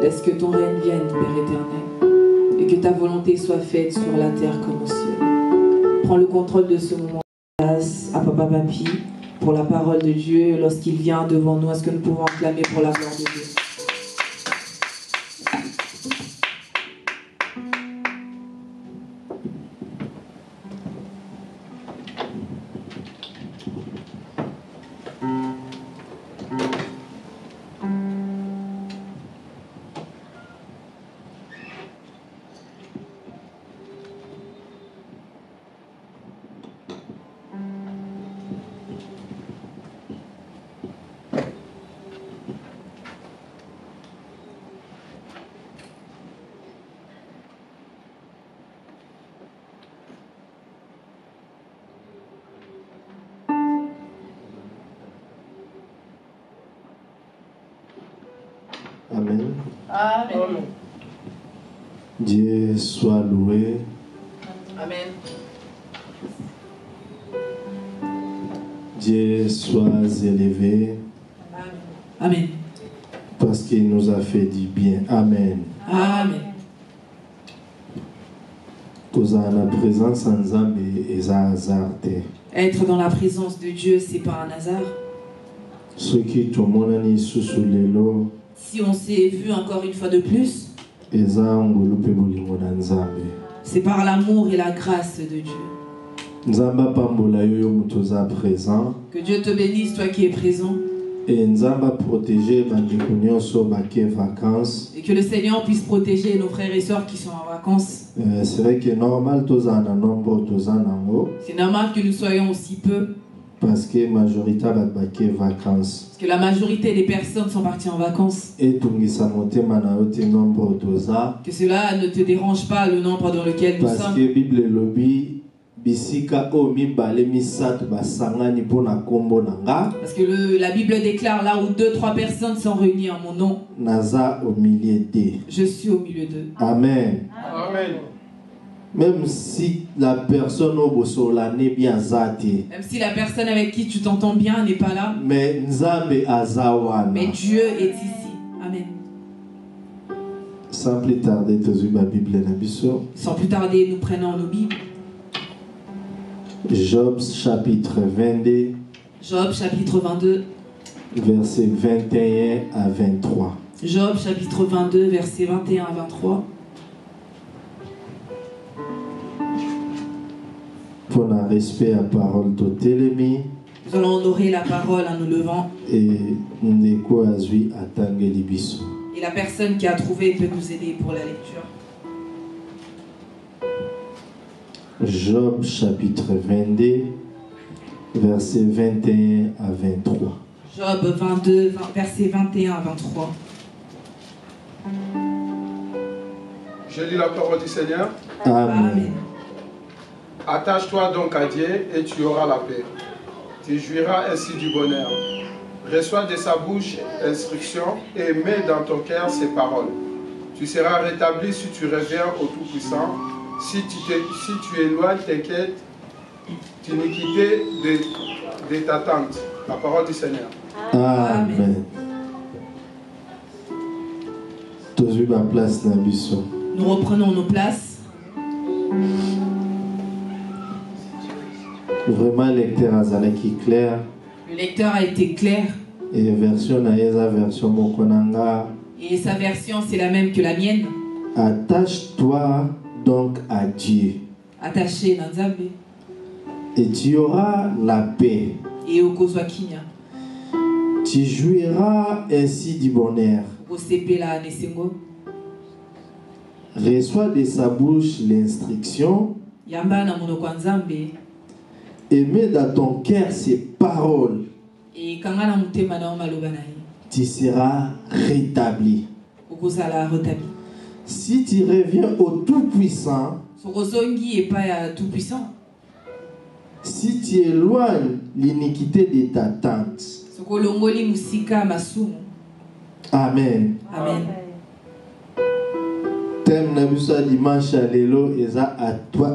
Laisse que ton règne vienne, Père éternel, et que ta volonté soit faite sur la terre comme au ciel. Prends le contrôle de ce moment grâce à Papa Papi pour la parole de Dieu lorsqu'il vient devant nous. Est-ce que nous pouvons acclamer pour la gloire de Dieu? Amen. Amen. Dieu soit loué. Amen. Dieu soit élevé. Amen. Parce qu'il nous a fait du bien. Amen. Amen. Être dans la présence de Dieu, c'est pas un hasard. Si on s'est vu encore une fois de plus, c'est par l'amour et la grâce de Dieu. Que Dieu te bénisse, toi qui es présent. Et que le Seigneur puisse protéger nos frères et sœurs qui sont en vacances. C'est vrai que normal c'est normal que nous soyons aussi peu. Parce que la majorité des personnes sont parties en vacances. Que cela ne te dérange pas le nombre dans lequel nous sommes. Parce que la Bible déclare là où 2-3 personnes sont réunies en mon nom, je suis au milieu d'eux. Amen. Amen. Même si la personne avec qui tu t'entends bien n'est pas là, mais Dieu est ici. Amen. Sans plus tarder, nous prenons nos Bibles. Job chapitre 22. Job chapitre 22. Versets 21 à 23. Job chapitre 22, versets 21 à 23. Pour un respect à parole de Télémi. Nous allons honorer la parole en nous levant. Et la personne qui a trouvé peut nous aider pour la lecture. Job chapitre 22, versets 21 à 23. Job 22, versets 21 à 23. Je lis la parole du Seigneur. Amen. Attache-toi donc à Dieu et tu auras la paix. Tu jouiras ainsi du bonheur. Reçois de sa bouche instruction et mets dans ton cœur ses paroles. Tu seras rétabli si tu reviens au Tout-Puissant. Si tu éloignes tes quêtes, d'iniquité de ta tente. La parole du Seigneur. Amen. Nous reprenons nos places. Vraiment, le lecteur a été clair. Le lecteur a été clair. Et sa version, c'est la même que la mienne. Attache-toi donc à Dieu. Attaché na Nzambe. Et tu auras la paix. Et okozwa kinya. Tu jouiras ainsi du bonheur. Osepela nesengo. Reçois de sa bouche l'instruction. Yamba na monoko Nzambe. Et mets dans ton cœur ses paroles. Et kanga na mutema na maloba na ye. Tu seras rétabli. Okozala rétabli. Si tu reviens au Tout-Puissant, si tu éloignes l'iniquité de ta tente, Amen. Amen. Thème Nabusa dimanche à l'élo,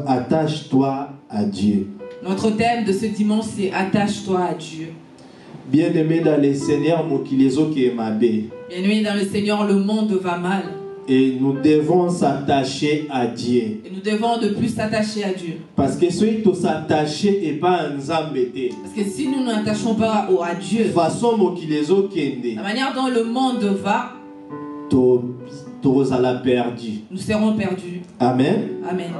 attache-toi à Dieu. Notre thème de ce dimanche, c'est attache-toi à Dieu. Bien-aimé dans le Seigneur, Bien-aimé dans le Seigneur, le monde va mal. et nous devons s'attacher à Dieu. Et nous devons de plus s'attacher à Dieu. Parce que si tu s'attacher et pas à Nzambete, Parce que si nous ne nous attachons pas à Dieu, façon la manière dont le monde va, tu seras perdu. nous serons perdus. Amen. Amen.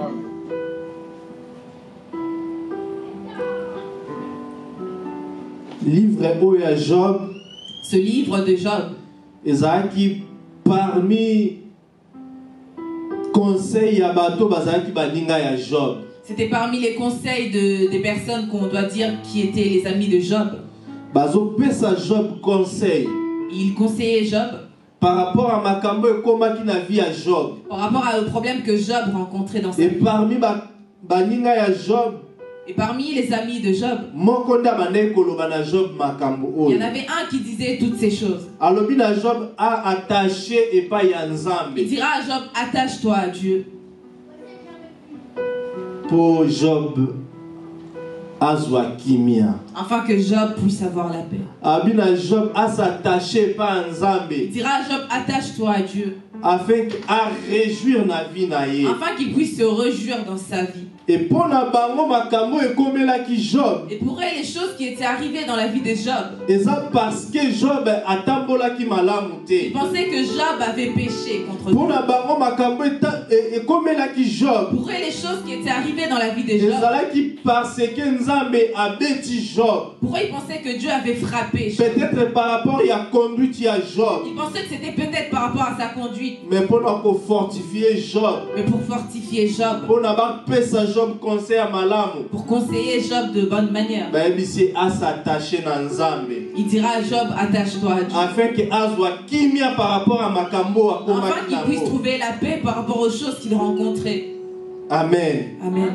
Livre de Job, Ce livre de Job, ezaki parmi conseils ya bato bazaki baninga ya Job. c'était parmi les conseils des personnes qu'on doit dire qui étaient les amis de Job. Bazo pesa Job conseil Il conseillait Job par rapport à makambo ekomaki na vie ya Job. par rapport au problème que Job rencontrait dans sa Et vie. parmi baninga ya Job, Et parmi les amis de Job, moko nda bandai koloba na Job makambo il y oyo. en avait un qui disait toutes ces choses. Alobi na Job a attaché et pas ya Nzambe. Il dira à Job, attache-toi à Dieu. Pour Job azwa kimia. Afin que Job puisse avoir la paix. Abina Job a s'attaché pas à Il Nzambe. dira à Job, attache-toi à Dieu. Afin à réjouir na vie na ye. Afin qu'il puisse se réjouir dans sa vie. Et pour na bango makambo ekomelaki Job. Et pour elle, les choses qui étaient arrivées dans la vie de Job, Et ça parce que Job atambolaki malamu il te. pensait que Job avait péché contre Pour Dieu. na bango makambo ekomelaki Job. Pour elle, les choses qui étaient arrivées dans la vie de Job, Ezalaki parce que Nzambe abeti Job. pour elle, il pensait que Dieu avait frappé Job. Peut-être par rapport à la conduite à Job. Il pensait que c'était peut-être par rapport à sa conduite. Mais pour nous fortifier Job. Mais pour fortifier Job, Pour nous pesa Job conseil à malamu. pour conseiller Job de bonne manière, C'est à s'attacher dans Nzambe. il dira à Job, attache-toi à Dieu. Afin que azwa kimia par rapport à makambo à Afin qu'il puisse trouver la paix par rapport aux choses qu'il rencontrait. Amen. Amen.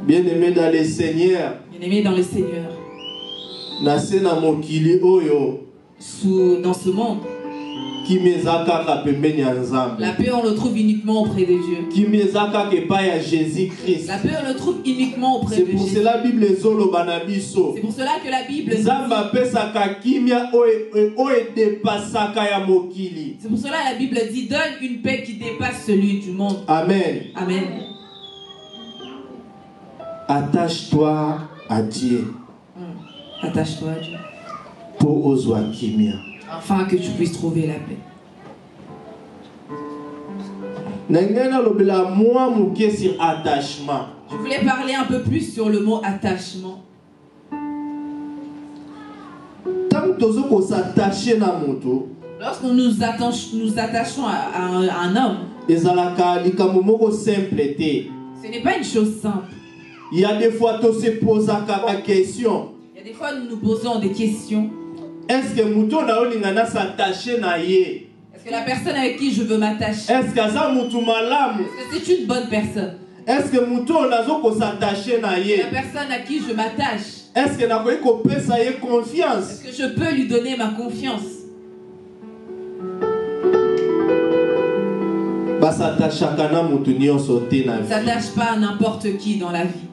Bien-aimé dans le Seigneur. Bien-aimé dans le Seigneur, Nase na mokili oyo. dans ce monde, Kimeza kaka pembeni ya Nzambe. la paix on le trouve uniquement auprès de Dieu. Kimeza kaka epai ya Jésus-Christ. La paix on le trouve uniquement auprès C'est de pour Jésus. cela la Bible ezoloba na biso. C'est pour cela que la Bible Nzambe apesaka kimia oyo edepasaka ya mokili. C'est pour cela que la Bible dit donne une paix qui dépasse celui du monde. Amen. Amen. Attache-toi à Dieu Attache-toi à Dieu. pour ozwa kimia. Afin que tu puisses trouver la paix. Nangana lobela moi muke sur attachement. Je voulais parler un peu plus sur le mot attachement. Tant tozo ko s'attacher na moto. Lorsque nous attachons à un homme, Ezalaka likambo moko simple te. ce n'est pas une chose simple. Il y a des fois to se posaka la question. Il y a des fois nous nous posons des questions. Est-ce que muto na olingana s'attacher na ye? Est-ce que la personne avec qui je veux m'attacher, Est-ce que ça mutu malamu? est-ce que c'est une bonne personne? Est-ce que muto nazo ko s'attacher na ye? La personne à qui je m'attache, Est-ce que nakoki ko pesa ye confiance? est-ce que je peux lui donner ma confiance? Basatachaka na mutu nyonso te na On ne vie. s'attache pas à n'importe qui dans la vie.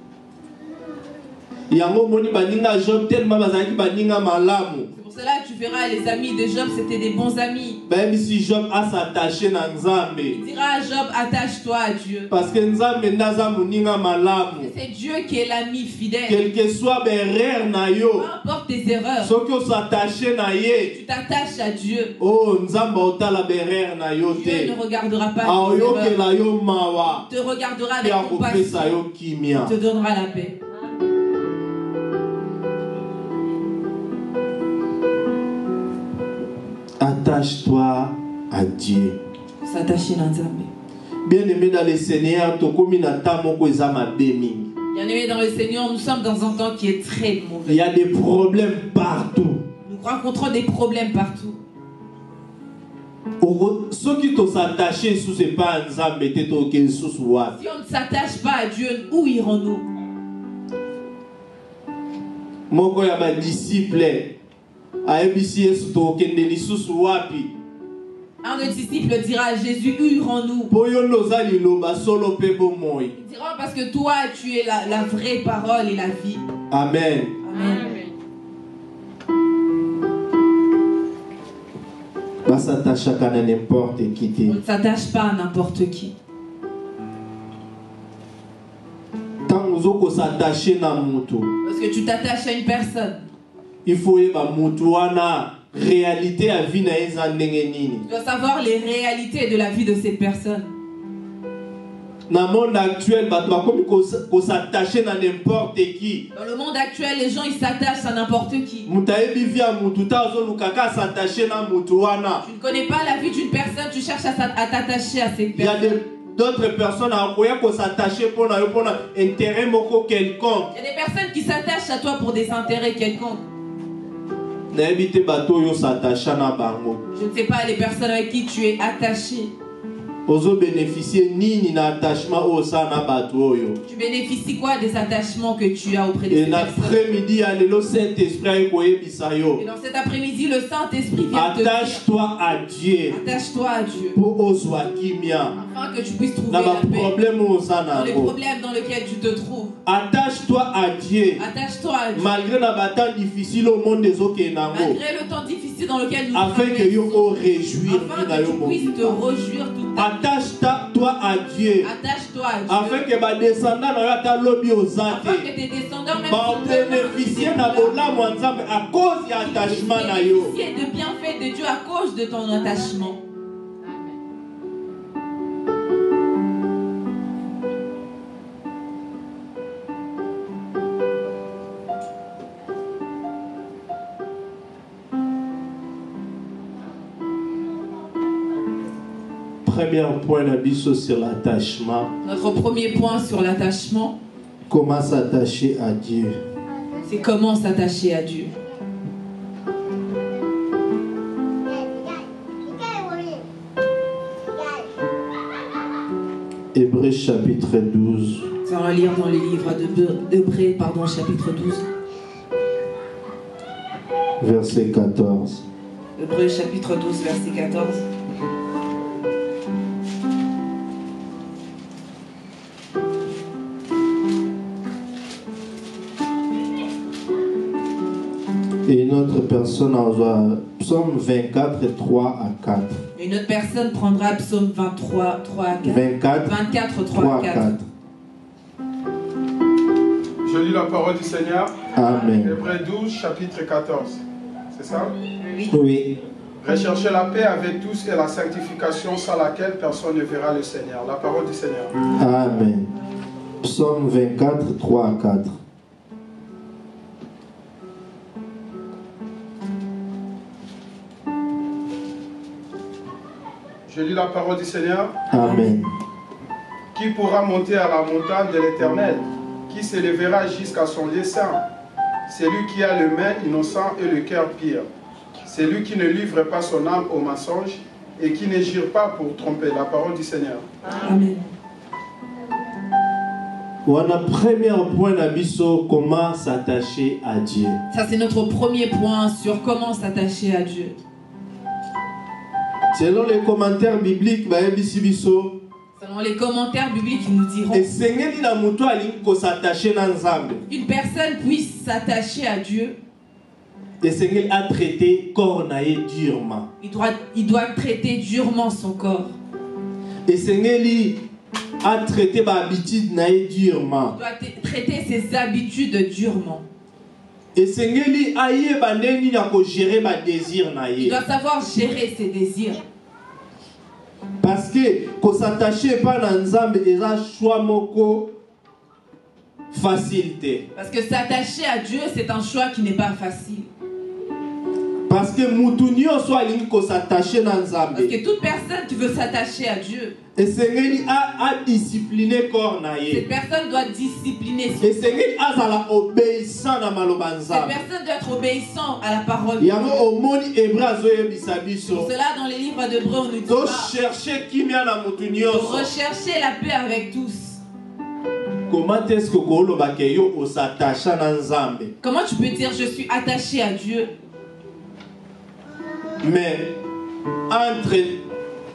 Yango moni baninga Job tellement bazalaki baninga malamu. C'est pour cela que tu verras les amis de Job, c'était des bons amis. Même si Job a s'attaché na Nzambe. Il dira à Job, attache-toi à Dieu. Parce que Nzambe ndaza muninga malamu. Et c'est Dieu qui est l'ami fidèle. Quel que soit berrer na yo. Peu importe tes erreurs, Soki o s'attacher na ye. tu t'attaches à Dieu. Oh Nzambe otala berrer na yo Dieu te. ne regardera pas tes Aoyoke erreurs. la yo mawa. Il te regardera avec Ya kopesa compassion. yo kimia. Il te donnera la paix. Attache-toi à Dieu. S'attacher à Nzambe. Bien-aimé dans le Seigneur, tokomi na tamoko eza mabe mingi. Bien-aimés dans le Seigneur, nous sommes dans un temps qui est très Il mauvais. y a des problèmes partout. Nous rencontrons des problèmes partout. Ceux qui t'ont s'attaché sous ces pas Nzambe te toke sous wapi. Si on ne s'attache pas à Dieu, où irons-nous? Moko ya ba disciple ayebisi Yesu tokende lisusu wapi. Un de disciples dira à Jésus, où irons-nous? Po yo loza liloba solo pe bomoi. Il dira parce que toi tu es la vraie parole et la vie. Amen. Amen. s'attache à n'importe qui. On ne s'attache pas à n'importe qui. Parce que tu t'attaches à une personne. Il faut réalité à vie. Tu dois savoir les réalités de la vie de cette personne. Dans le monde actuel, on s'attache à n'importe qui. Dans le monde actuel, les gens ils s'attachent à n'importe qui. Tu ne connais pas la vie d'une personne, tu cherches à t'attacher à cette personne. Il y a d'autres personnes qui s'attachent pour un intérêt quelconque. Il y a des personnes qui s'attachent à toi pour des intérêts quelconques. Je ne sais pas les personnes avec qui tu es attaché. Tu bénéficies quoi des attachements que tu as auprès de ces personnes? Et dans cet après-midi, le Saint-Esprit vient te dire: attache-toi à Dieu. Attache-toi à Dieu. Afin que tu puisses trouver la paix dans les problèmes dans lesquels tu te trouves. Attache-toi à Dieu. Attache-toi à Dieu. Malgré le temps difficile au monde des autres. Malgré le temps difficile dans lequel nous afin que tu puisses te réjouir toute ta vie. Attache-toi à Dieu. Attache-toi à Dieu. Afin que tes descendants bénéficient à cause de l'attachement. Bénéficier de bienfaits de Dieu à cause de ton attachement. Premier point sur l'attachement. Notre premier point sur l'attachement. Comment s'attacher à Dieu. C'est comment s'attacher à Dieu. Hébreux chapitre 12. Ça va lire dans les livres d'Hébreux, chapitre 12. Verset 14. Hébreux chapitre 12, verset 14. Et une autre personne en Psaume 24, 3 à 4. Une autre personne prendra Psaume 23, 3 à 4. 24, 3 à 4. Je lis la parole du Seigneur. Amen. Hébreux 12, chapitre 14. C'est ça? Oui. Recherchez la paix avec tous et la sanctification sans laquelle personne ne verra le Seigneur. La parole du Seigneur. Amen. Psaume 24, 3 à 4. Je lis la parole du Seigneur. Amen. Qui pourra monter à la montagne de l'Éternel? Qui s'élèvera jusqu'à son lieu saint? C'est lui qui a le main innocent et le cœur pire. C'est lui qui ne livre pas son âme au mensonge et qui ne jure pas pour tromper. La parole du Seigneur. Amen. On a premier point d'abisso, comment s'attacher à Dieu. Ça c'est notre premier point sur comment s'attacher à Dieu. Selon les commentaires bibliques, selon les commentaires bibliques, ils nous diront qu'une personne puisse s'attacher à Dieu. A traité corps durement. Il doit traiter durement son corps. A traité habitude durement. Il doit traiter ses habitudes durement. Il doit savoir gérer ses désirs. Parce que s'attacher pas dans Nzambe est un choix moko facilité. Parce que s'attacher à Dieu, c'est un choix qui n'est pas facile. Parce que mutunio soit linko s'attacher dans Nzambe. Parce que toute personne qui veut s'attacher à Dieu, et Seigneur a discipliné corps naïe. Cette personne doit discipliner son et Seigneur a obéissant dans malobanza. Cette personne doit être obéissant à la parole de Dieu. Pour cela, dans les livres d'Hébreux, on nous dit de rechercher la paix avec tous. Comment est-ce que s'attache à Nzambe? Comment tu peux dire je suis attaché à Dieu? Mais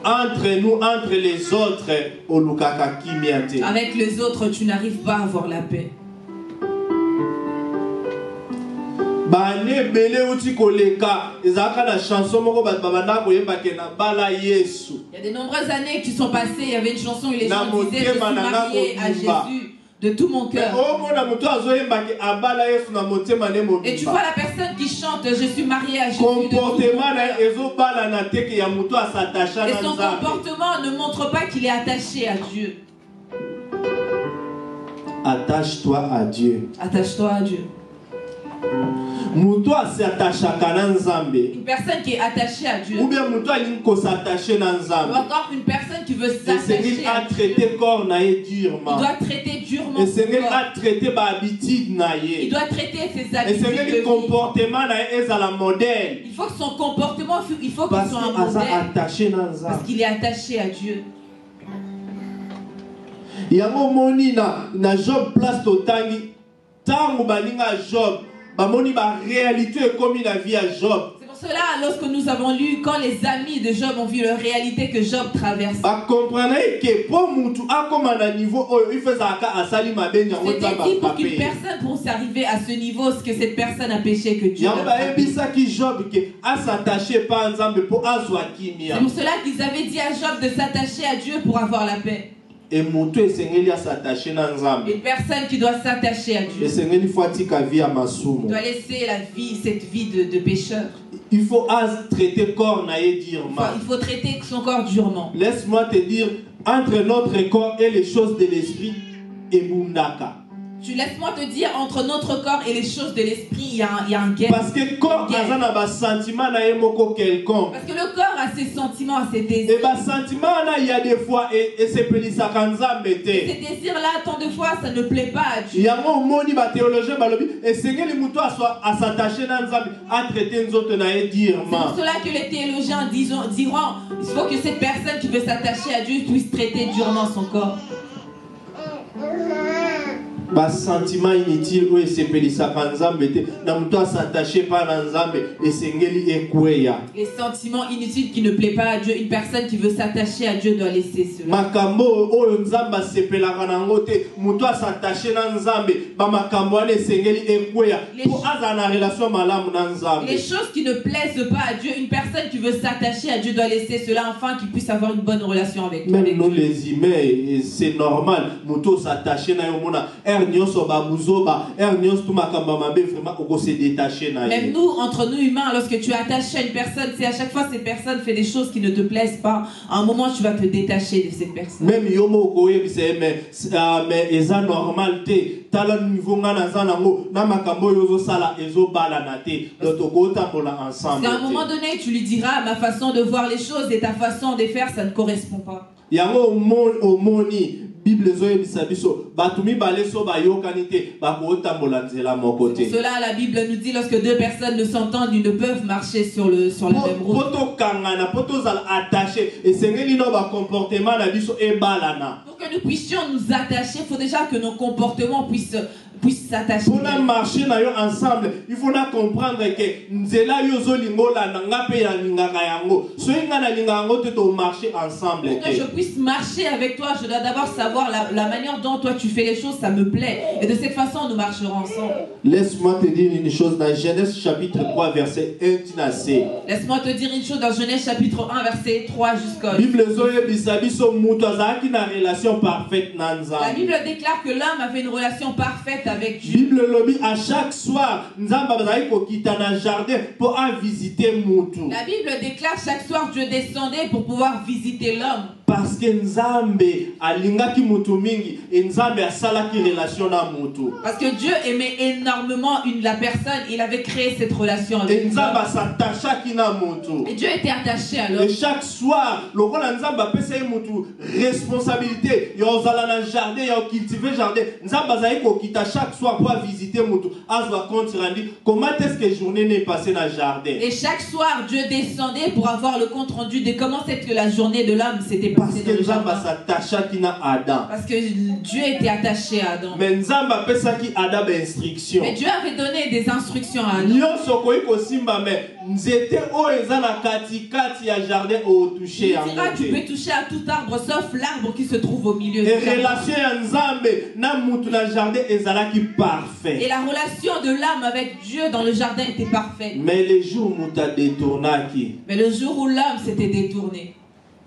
entre nous, entre les autres, avec les autres, tu n'arrives pas à avoir la paix. bane bele uti koleka ezaka na chanson moko bat babanda koyeba ke na bala Yesu. Il y a de nombreuses années qui sont passées, il y avait une chanson où les gens disaient je suis marié à Jésus de tout mon cœur. Et tu vois la personne qui chante je suis marié à Jésus de tout mon cœur. Et son comportement ne montre pas qu'il est attaché à Dieu. Attache-toi à Dieu. Attache-toi à Dieu. Une personne qui est attachée à Dieu. Ou bien ou encore une personne qui veut s'attacher à Dieu. Il doit traiter durement son corps. Il doit traiter ses habitudes de vie. Il faut que son comportement, il faut qu'il soit un modèle. Parce qu'il est attaché à Dieu. Yango moni na Job place totangi tangu balinga Job bamoni ba réalité comme la vie à Job. C'est pour cela lorsque nous avons lu quand les amis de Job ont vu la réalité que Job traverse. Ba comprendre que pour mutu a comme à niveau il fait ça asali mabe nyango tamba. C'est pour qu'une personne pour s'arriver à ce niveau ce que cette personne a péché que Dieu. Yango ba ebisa ki Job que a s'attacher pas ensemble pour azwa kimia. C'est pour cela qu'ils avaient dit à Job de s'attacher à Dieu pour avoir la paix. Et une personne qui doit s'attacher à Dieu doit laisser la vie, cette vie de pécheur. Il faut traiter corps il faut traiter son corps durement. Laisse-moi te dire, entre notre corps et les choses de l'esprit, laisse-moi te dire, entre notre corps et les choses de l'esprit, il y a un guerre. Parce que le corps a un sentiment quelconque. Parce que le corps a ses sentiments, ses désirs. Et les sentiments, il y a des fois, et c'est péli ça quand ça mette. Ces désirs-là, tant de fois, ça ne plaît pas à Dieu. Il y a un moni ba théologien balobi et Seigneur les moutons à s'attacher dans Nzambe à traiter nous autres na dire. C'est pour cela que les théologiens diront, il faut que cette personne qui veut s'attacher à Dieu puisse traiter durement son corps. Bas sentiment inutile ou c'est pelisa kanzambe te na muto s'attacher pas na nzambe et sengeli ekweya. Les sentiments inutiles qui ne plaît pas à Dieu, une personne qui veut s'attacher à Dieu doit laisser cela. Makambo o nzamba sepelaka nango te muto s'attacher na nzambe ba makambo ale sengeli ekweya pour azana relation malamu na nzambe. Les choses qui ne plaisent pas à Dieu, une personne qui veut s'attacher à Dieu doit laisser cela afin qu'il puisse avoir une bonne relation avec Dieu. Même nous les humains, c'est normal muto s'attacher na yo mona même nous, entre nous humains, lorsque tu es attaché à une personne, c'est à chaque fois cette personne fait des choses qui ne te plaisent pas, à un moment tu vas te détacher de cette personne. Même yomo mais eza normal te tala niveau ngana zanango na makambo yozo sala ezo bala na te tokota mola ensemble. À un moment donné, tu lui diras ma façon de voir les choses et ta façon de faire, ça ne correspond pas. Yango omoni Bible zoe bisabiso batumi baleso ba yokanite ba ko tambola nzela moko te. Cela la Bible nous dit lorsque deux personnes ne s'entendent, ils ne peuvent marcher sur la même route. Poto kangana poto zal attaché et sengeli no ba comportement na biso e balana. Pour que nous puissions nous attacher, il faut déjà que nos comportements puissent s'attacher. Pour marcher ensemble, il faut comprendre que nzela yozo lingola na ngape ya lingaka yango. So ingana lingango te to marcher ensemble. Pour que je puisse marcher avec toi, je dois d'abord savoir la manière dont toi tu fais les choses, ça me plaît. Et de cette façon, nous marcherons ensemble. Laisse-moi te dire une chose dans Genèse chapitre 3 verset 1 c. Laisse-moi te dire une chose dans Genèse chapitre 1 verset 3 jusqu'à. Bible zoye bisabiso mutu azaki na relation parfaite na Nzambe. La Bible déclare que l'homme avait une relation parfaite avec Dieu. Bible lobby à chaque soir Nzambe bazali ko kita na jardin pour visiter mutu. La Bible déclare chaque soir Dieu descendait pour pouvoir visiter l'homme. Parce que Nzambe alingaki mutu mingi et Nzambe asalaki relation na mutu. Parce que Dieu aimait énormément la personne, il avait créé cette relation avec et Nzambe s'attachaki na mutu. Et Dieu était attaché à l'homme. Et chaque soir, lokola Nzambe apesa mutu responsabilité, yo zala na jardin, yo cultiver jardin. Nzambe azali ko kita chaque soir pour visiter mutu. Azwa compte rendu comment est-ce que journée n'est passée dans le jardin. Et chaque soir, Dieu descendait pour avoir le compte rendu de comment c'est que la journée de l'homme s'était passé dans le Nzamba jardin. s'attacha na Adam. Parce que Dieu était attaché à Adam. Mais Nzamba pesaki Adam instruction. Mais Dieu avait donné des instructions à Adam. Nyonso koyi kosimba mais nzete oyo eza na kati ya jardin o toucher Il yango. dira, tu peux toucher à tout arbre sauf l'arbre qui se trouve au milieu du Et jardin. relation ya Nzambe na mutu na jardin ezalaki parfait. Et la relation de l'âme avec Dieu dans le jardin était parfaite. Mais les jours mutu détournaki, Mais le jour où l'homme s'était détourné,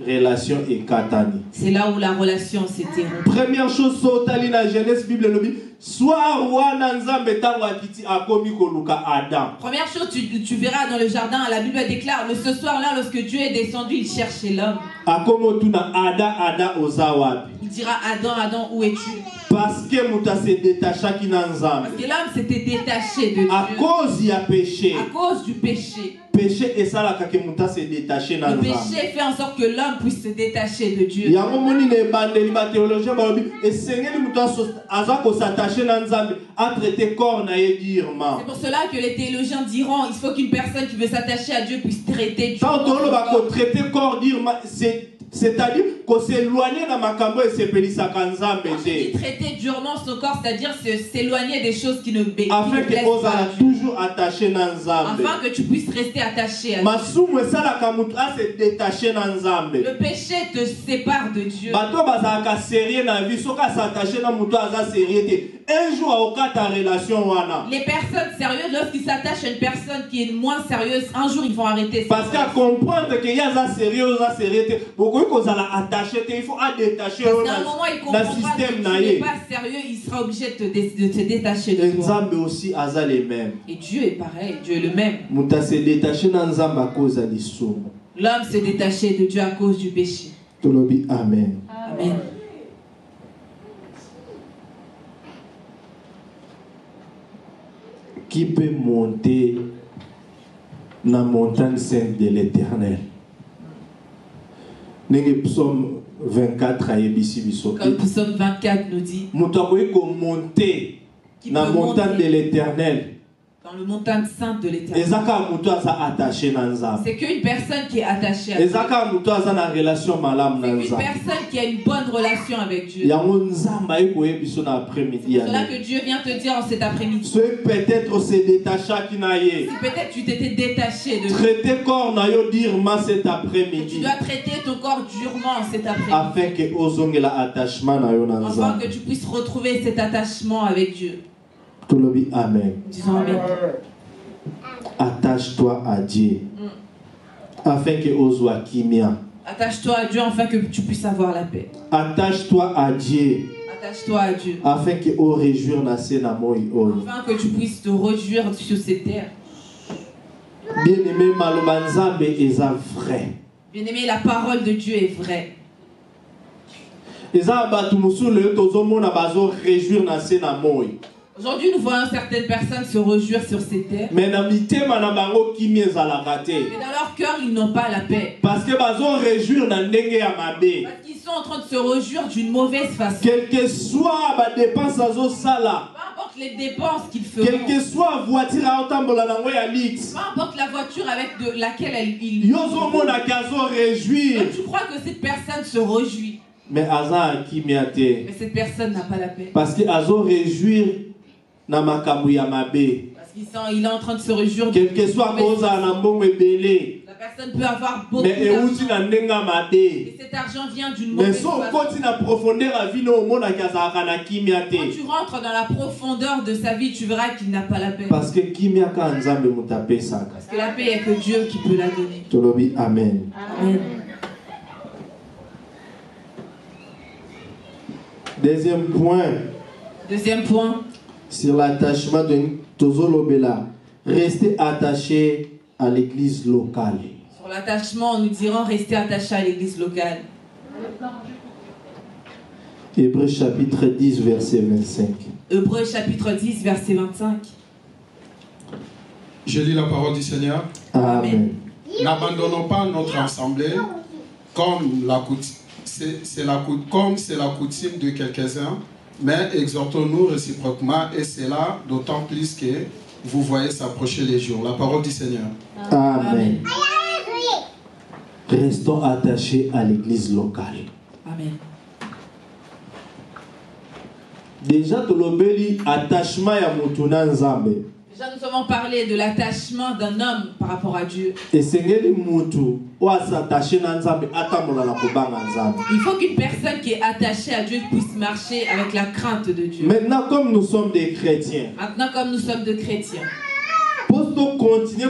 relation ekatani. c'est là où la relation s'était rompue. Première chose sotali na Genèse Bible lobi, soir wana Nzambe tango akiti akomi koluka Adam. Première chose, tu verras dans le jardin, la Bible déclare, ce soir-là, lorsque Dieu est descendu, il cherchait l'homme. Akomo tuna Adam ozawapi. Il dira, Adam, Adam, où es-tu? Parce que muta se détachaki na Nzambe. Parce que l'homme s'était détaché de Dieu À cause ya péché. à cause du péché. Péché esalaka ke muta se détacher na Le Nzambe. péché fait en sorte que l'homme puisse se détacher de Dieu. Yango moni ne bandeli ba théologien balobi esengeli muta aza ko s'attacher na Nzambe a traiter corps na ye durement. C'est pour cela que les théologiens diront il faut qu'une personne qui veut s'attacher à Dieu puisse traiter Dieu. Quand on va traiter corps durement, c'est-à-dire qu'on s'éloigner dans makambo et sepelisaka Nzambe Il te. traiter durement son corps, c'est-à-dire s'éloigner des choses qui ne Afin que plaisent ozala pas à Dieu. toujours attaché na Nzambe. Afin que tu puisses rester attaché à Dieu. Masumu esalaka mutu a se détacher na Nzambe. Le péché te sépare de Dieu. Bato bazalaka sérieux na vie, soka s'attacher na mutu aza sérieux te. Un jour aokata relation wana. Les personnes sérieuses, lorsqu'ils s'attachent à une personne qui est moins sérieuse, un jour ils vont arrêter. Parce qu'à comprendre que yaza sérieux te, beaucoup kozala attaché te, il faut à détacher Parce qu'à un moment il comprendra que système tu na n'es ye. pas sérieux, il sera obligé de te détacher de toi. Nzambe aussi aza les mêmes. Et Dieu est pareil, Dieu est le même. Muta se détacher na Nzambe à cause ya lisumu. L'homme s'est détaché de Dieu à cause du péché. Tolobi amen. Amen. Qui peut monter dans la montagne sainte de l'Éternel? Nenge psaume 24 ayebisi biso. Comme Psaume 24 nous dit, Mutu akoki komonter qui na peut montagne de monter l'Éternel. dans le montagne sainte de l'Éternel. Ezaka mutu aza attaché na Nzambe. C'est qu'une personne qui est attachée à Dieu. Ezaka mutu aza na relation malamu C'est na qu'une Nzambe. personne qui a une bonne relation avec Dieu. Yango Nzambe ayekoyebi biso na après-midi C'est cela ya. que Dieu vient te dire en cet après-midi. Soki peut-être se détachaki na ye. Si peut-être tu t'étais détaché de Dieu, Traiter corps na yo durement cet tu après-midi. dois traiter ton corps durement cet après-midi. Afin que ozongela attachement na yo na Afin Nzambe. que tu puisses retrouver cet attachement avec Dieu. Tolobi amen. Disons Amen. Attache-toi à Dieu. Afin que ozwa kimia. Attache-toi à Dieu afin que tu puisses avoir la paix. Attache-toi à Dieu. Attache-toi à Dieu Afin que o réjouir na se na moi oyo. afin que tu puisses te réjouir sur ces terres. Bien-aimé, maloba Nzambe eza vrai. Bien-aimé, la parole de Dieu est vraie. Eza batu musule yo tozomona bazo réjouir na se na moi. Aujourd'hui, nous voyons certaines personnes se réjouir sur ces terres. Mais na mitema na bango kimi ezalaka te. Mais dans leur cœur, ils n'ont pas la paix. Parce que bazo réjouir na ndenge ya mabe. Parce qu'ils sont en train de se réjouir d'une mauvaise façon. Quel que soit ba dépense azo sala. Peu importe les dépenses qu'ils feront. Quel que soit voiture à otambola nango ya lix. Peu importe la voiture avec laquelle ils... Yozo mona kazo réjouir. Tu crois que cette personne se réjouit. Mais aza kimi ate. Mais cette personne n'a pas la paix. Parce que azo réjouir na makambu ya mabe. Parce qu'il est en train de se réjouir. Quel que soit cause na mbongo ebele. La personne peut avoir beaucoup Mais euti d'argent. na ndenga mabe. Et cet argent vient d'une Mais mauvaise so façon. koti na profondeur a vie no mona kazaka na kimia Quand te. tu rentres dans la profondeur de sa vie, tu verras qu'il n'a pas la paix. Parce que kimia ka Nzambe mutapesaka. Parce que la paix, il n'y a que Dieu qui peut la donner. Tolobi amen. Amen. Deuxième point Deuxième point, sur l'attachement de Tozolobela. Restez attaché à l'église locale. sur l'attachement, nous dirons rester attaché à l'église locale. Hébreux chapitre 10 verset 25. Hébreux chapitre 10, verset 25. Je lis la parole du Seigneur. Amen. N'abandonnons pas notre assemblée comme c'est la coutume de quelques-uns, mais exhortons-nous réciproquement, et cela d'autant plus que vous voyez s'approcher les jours. La parole du Seigneur. Amen. Restons attachés à l'église locale. Amen. Déjà, tu l'obéis attachement à Mutuna Nzambe. Déjà, nous avons parlé de l'attachement d'un homme par rapport à Dieu. Et Seigneur Mutu, ou à s'attacher à Nzambe, attends la kubanga Nzambe. Il faut qu'une personne qui est attachée à Dieu puisse marcher avec la crainte de Dieu. Maintenant, comme nous sommes des chrétiens, de chrétiens, pour continuer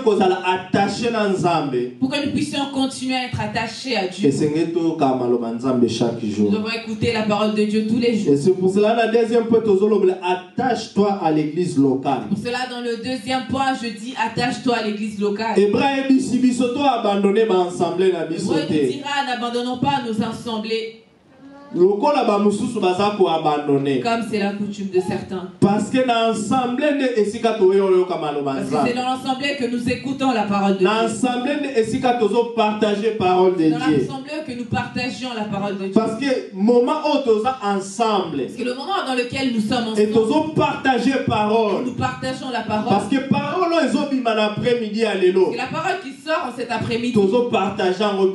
à attacher à Nzambe, pour que nous puissions continuer à être attachés à Dieu, et Seigneur Nzambe chaque jour. nous devons écouter la parole de Dieu tous les jours. Et c'est pour cela, la deuxième point, attache-toi à l'église locale. Pour cela, dans le deuxième point, je dis attache-toi à l'église locale. Hébreu abandonné l'assemblée. Hébreu nous dira, n'abandonnons pas nos assemblées. Comme c'est la coutume de certains. Parce que dans l'assemblée, c'est dans l'assemblée que nous écoutons la parole de Dieu. Dans l'assemblée, partager parole de Dieu. Dans l'assemblée que nous partagions la parole de Dieu. Parce que moment où nous sommes ensemble. Parce que le moment dans lequel nous sommes ensemble. Et nous partager parole. Nous partageons la parole. Parce que parole après-midi à l'élo. La parole qui sort en cet après-midi. Nous partageons Nous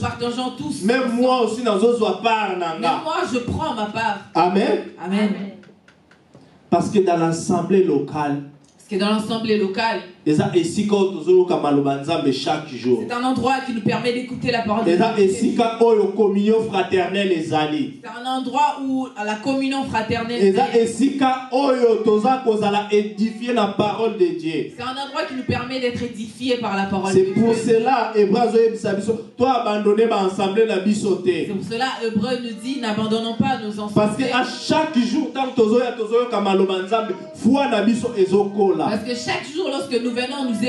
partageons tous. Même moi aussi dans part. Mais moi, je prends ma part. Amen. Amen. Parce que dans l'assemblée locale, c'est chaque jour. C'est un endroit qui nous permet d'écouter la parole de Dieu. C'est un endroit où la communion fraternelle est. C'est un endroit qui nous permet d'être édifiés par la parole de Dieu. C'est pour cela, toi abandonné l'assemblée la bisoté. C'est pour cela, Hébreu nous dit, n'abandonnons pas nos assemblées. Parce que à chaque jour, tant que parce que chaque jour, lorsque nous venons, nous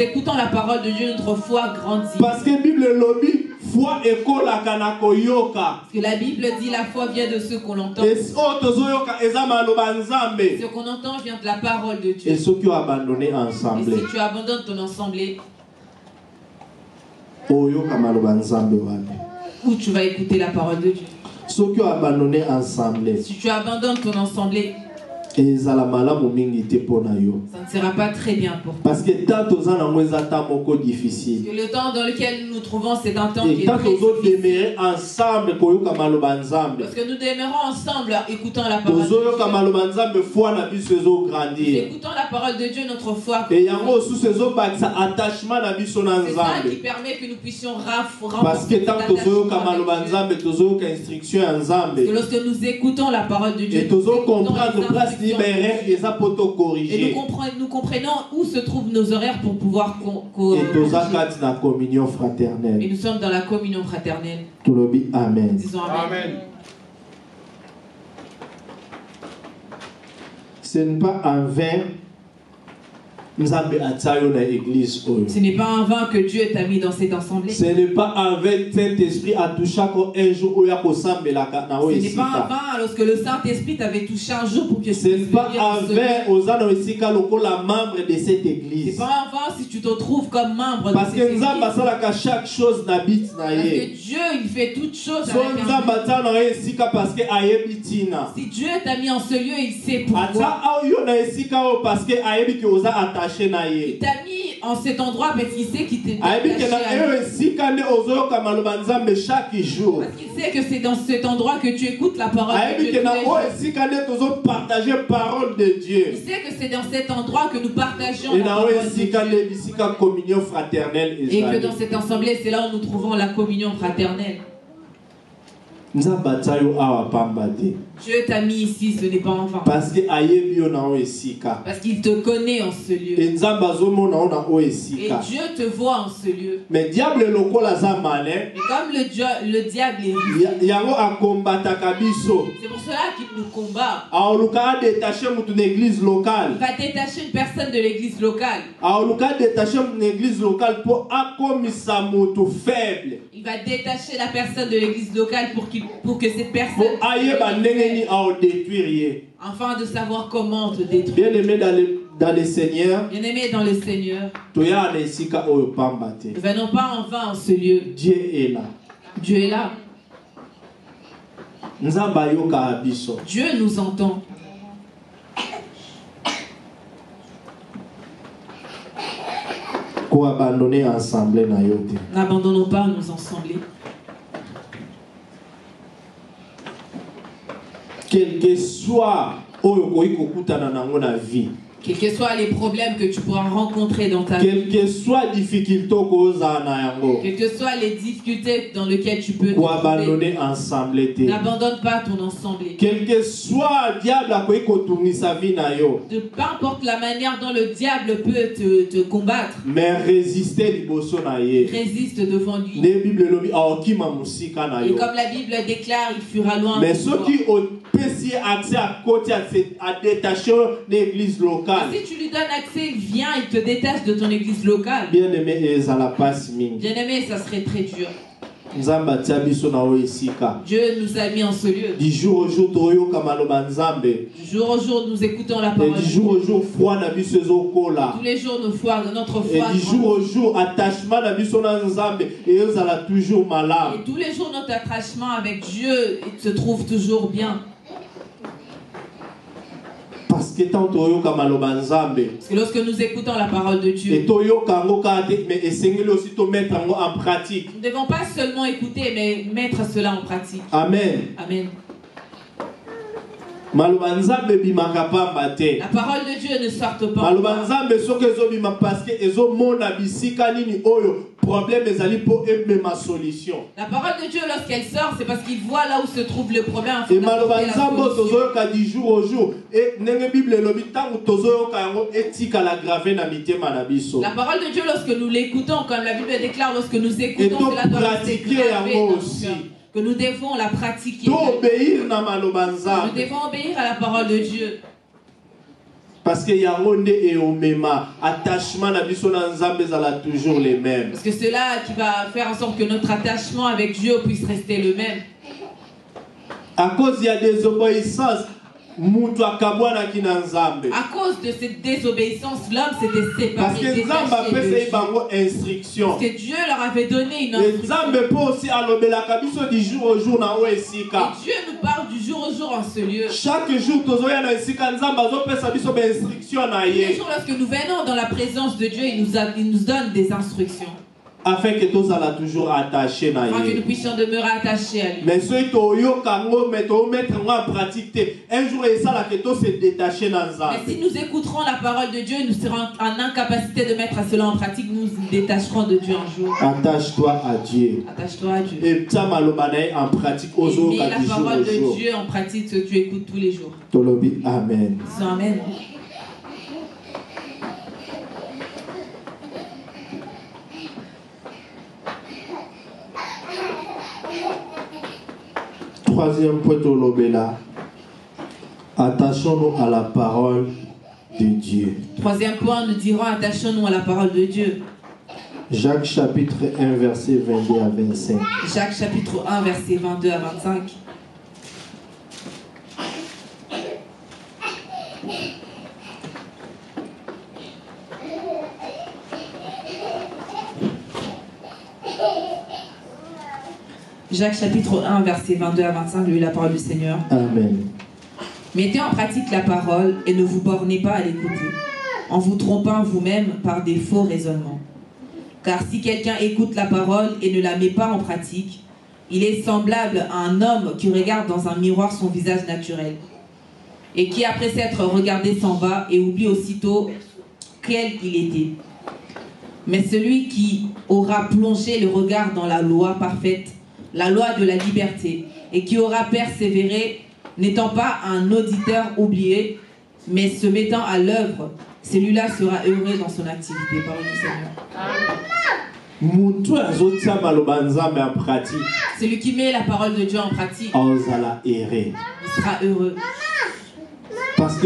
écoutons la parole de Dieu, notre foi grandit. Parce que Bible lobby, foi écola kanakoyoka. Parce que la Bible dit la foi vient de ce qu'on entend. Ce qu'on entend vient de la parole de Dieu. Et ceux qui ont abandonné ensemble. Et si tu abandonnes ton assemblée, où tu vas écouter la parole de Dieu. Ceux qui ont abandonné ensemble. Si tu abandonnes ton assemblée, ça ne sera pas très bien pour toi. Parce que difficile. Parce que le temps dans lequel nous nous trouvons, c'est un temps qui est très difficile. Ensemble, parce que nous demeurons ensemble écoutant la parole de Dieu. Écoutant la parole de Dieu, notre foi. Et c'est ça qui permet que nous puissions parce que tant que lorsque nous écoutons la parole de Dieu, et nous comprendre et nous comprenons où se trouvent nos horaires pour pouvoir et nous sommes dans la communion fraternelle. Amen. Disons amen. Ce n'est pas un vain. Ce n'est pas en vain que Dieu t'a mis dans cette assemblée. Ce n'est pas un vain Saint-Esprit a touché un jour où il y a Ce n'est pas en vain lorsque le Saint-Esprit t'avait touché un jour pour que ce n'est pas un vain aux membre de cette église. Ce n'est pas en vain si tu te trouves comme membre de parce cette église. Chaque chose n'habite. Parce que Dieu il fait toutes choses avec si Dieu t'a mis en ce lieu, il sait pourquoi. Il t'a mis en cet endroit parce qu'il sait qu'il t'est attaché chaque jour. Parce qu'il sait que c'est dans cet endroit que tu écoutes la parole de Dieu. Il sait que c'est dans cet endroit que nous partageons la parole de Dieu. Et que dans cette assemblée, c'est là où nous trouvons la communion fraternelle. Dieu t'a mis ici, ce n'est pas en vain. Parce qu'il te connaît en ce lieu. Et Dieu te voit en ce lieu. Mais diable mais comme le diable est rusé, c'est pour cela qu'il nous combat. Il va détacher une personne de l'église locale. Il va détacher la personne de l'église locale pour que cette personne afin de savoir comment te détruire. Bien-aimé dans le Seigneur, bien-aimé dans le Seigneur, ne venons pas en vain en ce lieu. Dieu est là. Dieu est là. Dieu nous entend. Abandonner ensemble na yote. N'abandonnons pas nos assemblées. Quel que soit la vie. Quels que soient les problèmes que tu pourras rencontrer dans ta vie. Quelle que soit la difficulté quelles que soient les difficultés dans lesquelles tu peux te trouver, n'abandonne pas ton assemblée. Quel que soit le diable peu importe la manière dont le diable peut te combattre, mais résister résiste devant lui. Et comme la Bible déclare, il fuira loin. Mais ceux qui ont accès à côté à détacher l'église locale. Si tu lui donnes accès, il vient, il te détache de ton église locale. Bien-aimé, ça serait très dur. Dieu nous a mis en ce lieu. Du jour au jour, du jour au jour, nous écoutons la parole. Et du jour au jour, tous les jours, notre foi. Et du jour au jour, attachement et toujours malade. Et tous les jours, notre attachement avec Dieu se trouve toujours bien. Parce que lorsque nous écoutons la parole de Dieu, nous en pratique. Nous ne devons pas seulement écouter, mais mettre cela en pratique. Amen. Amen. La parole de Dieu ne sort pas. La parole de Dieu, lorsqu'elle sort, c'est parce qu'il voit là où se trouve le problème. Et du jour au jour. La parole de Dieu, lorsque nous l'écoutons, comme la Bible déclare, lorsque nous écoutons, cela doit rester gravé dans nos cœurs. Que nous devons la pratiquer. Nous devons obéir à la parole de Dieu. Parce que Yaronde et Omema, attachement à toujours les mêmes. Parce que c'est là qui va faire en sorte que notre attachement avec Dieu puisse rester le même. À cause il y a des obéissances. À cause de cette désobéissance, l'homme s'était séparé. Parce que Dieu leur avait donné une instruction. Et Dieu nous parle du jour au jour en ce lieu. Chaque jour, tous les jours, lorsque nous venons dans la présence de Dieu, il nous donne des instructions. Afin que nous soyons toujours attachés à lui. Afin que nous puissions demeurer attachés à lui. Mais si tu mettre en pratique, un jour ça là que tu se détacher dans ça. Mais si nous écouterons la parole de Dieu, nous serons en incapacité de mettre cela en pratique, nous nous détacherons de Dieu un jour. Attache-toi à Dieu. Attache-toi à Dieu. Et ça en pratique aux autres. Et la parole de Dieu en pratique que tu écoutes tous les jours. Amen. Amen. Troisième point de l'obéla. Attachons-nous à la parole de Dieu. Troisième point, nous dirons attachons-nous à la parole de Dieu. Jacques chapitre 1 verset 22 à 25. Jacques chapitre 1 verset 22 à 25. Jacques chapitre 1 verset 22 à 25, lui la parole du Seigneur. Amen. Mettez en pratique la parole et ne vous bornez pas à l'écouter, en vous trompant vous-même par des faux raisonnements. Car si quelqu'un écoute la parole et ne la met pas en pratique, il est semblable à un homme qui regarde dans un miroir son visage naturel, et qui après s'être regardé s'en va et oublie aussitôt quel il était. Mais celui qui aura plongé le regard dans la loi parfaite, la loi de la liberté, et qui aura persévéré, n'étant pas un auditeur oublié, mais se mettant à l'œuvre, celui-là sera heureux dans son activité. Parole du Seigneur. Celui qui met la parole de Dieu en pratique, il sera heureux. Parce que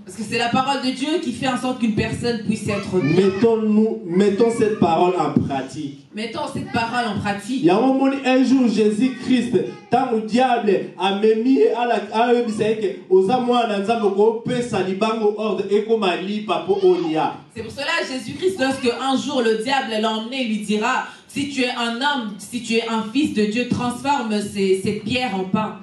Parce que c'est la parole de Dieu qui fait en sorte qu'une personne puisse être bien. Mettons cette parole en pratique. Mettons cette parole en pratique. Il y a un jour Jésus-Christ, tant le diable a mis à la c'est pour cela Jésus-Christ, lorsque un jour le diable l'a emmené, lui dira: si tu es un homme, si tu es un fils de Dieu, transforme ces pierres en pain.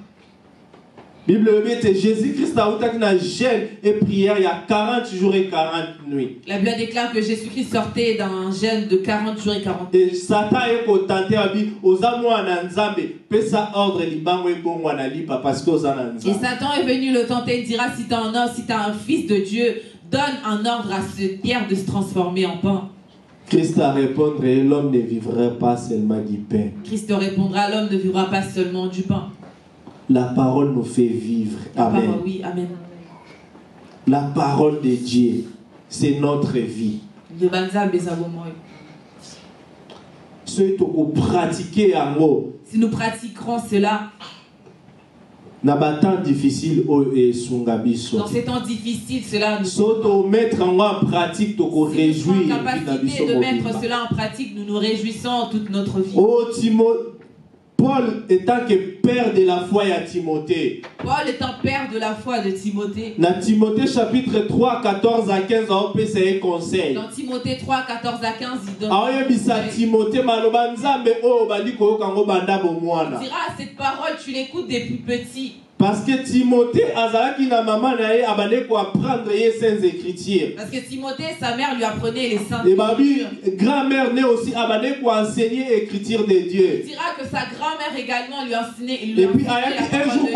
Bible dit Jésus-Christ a eu un jeûne et prière il y a 40 jours et 40 nuits. La Bible déclare que Jésus-Christ sortait d'un jeûne de 40 jours et 40 nuits. Et Satan est contenté aux amours en Nzambe, pesa ordre libango et bon wana lipa parce que aux Nzambe. Et Satan est venu le tenter, il dira si tu as un fils de Dieu, donne un ordre à cette pierre de se transformer en pain. Christ a répondu, l'homme ne vivra pas seulement du pain. Christ répondra, l'homme ne vivra pas seulement du pain. La parole nous fait vivre. Amen. Parole, oui, amen. La parole de Dieu, c'est notre vie. Si nous pratiquerons cela, dans ces temps difficiles, cela nous mettre en pratique, nous réjouir. Capacité de mettre cela en pratique, nous nous réjouissons toute notre vie. Paul étant que père de la foi à Timothée. Paul étant père de la foi de Timothée. Dans Timothée chapitre 3, 14 à 15, on peut se conseil. Dans Timothée 3, 14 à 15, il donne. Timothée dira cette parole, tu l'écoutes depuis petit. Parce que Timothée azalaki na maman na ye abandé ko apprendre les saintes écritures. Parce que Timothée, sa mère lui apprenait les saintes écritures. Et grand-mère né aussi abandé ko enseigner l'écriture de Dieu. Il dira que sa grand-mère également lui enseignait. Et puis un jour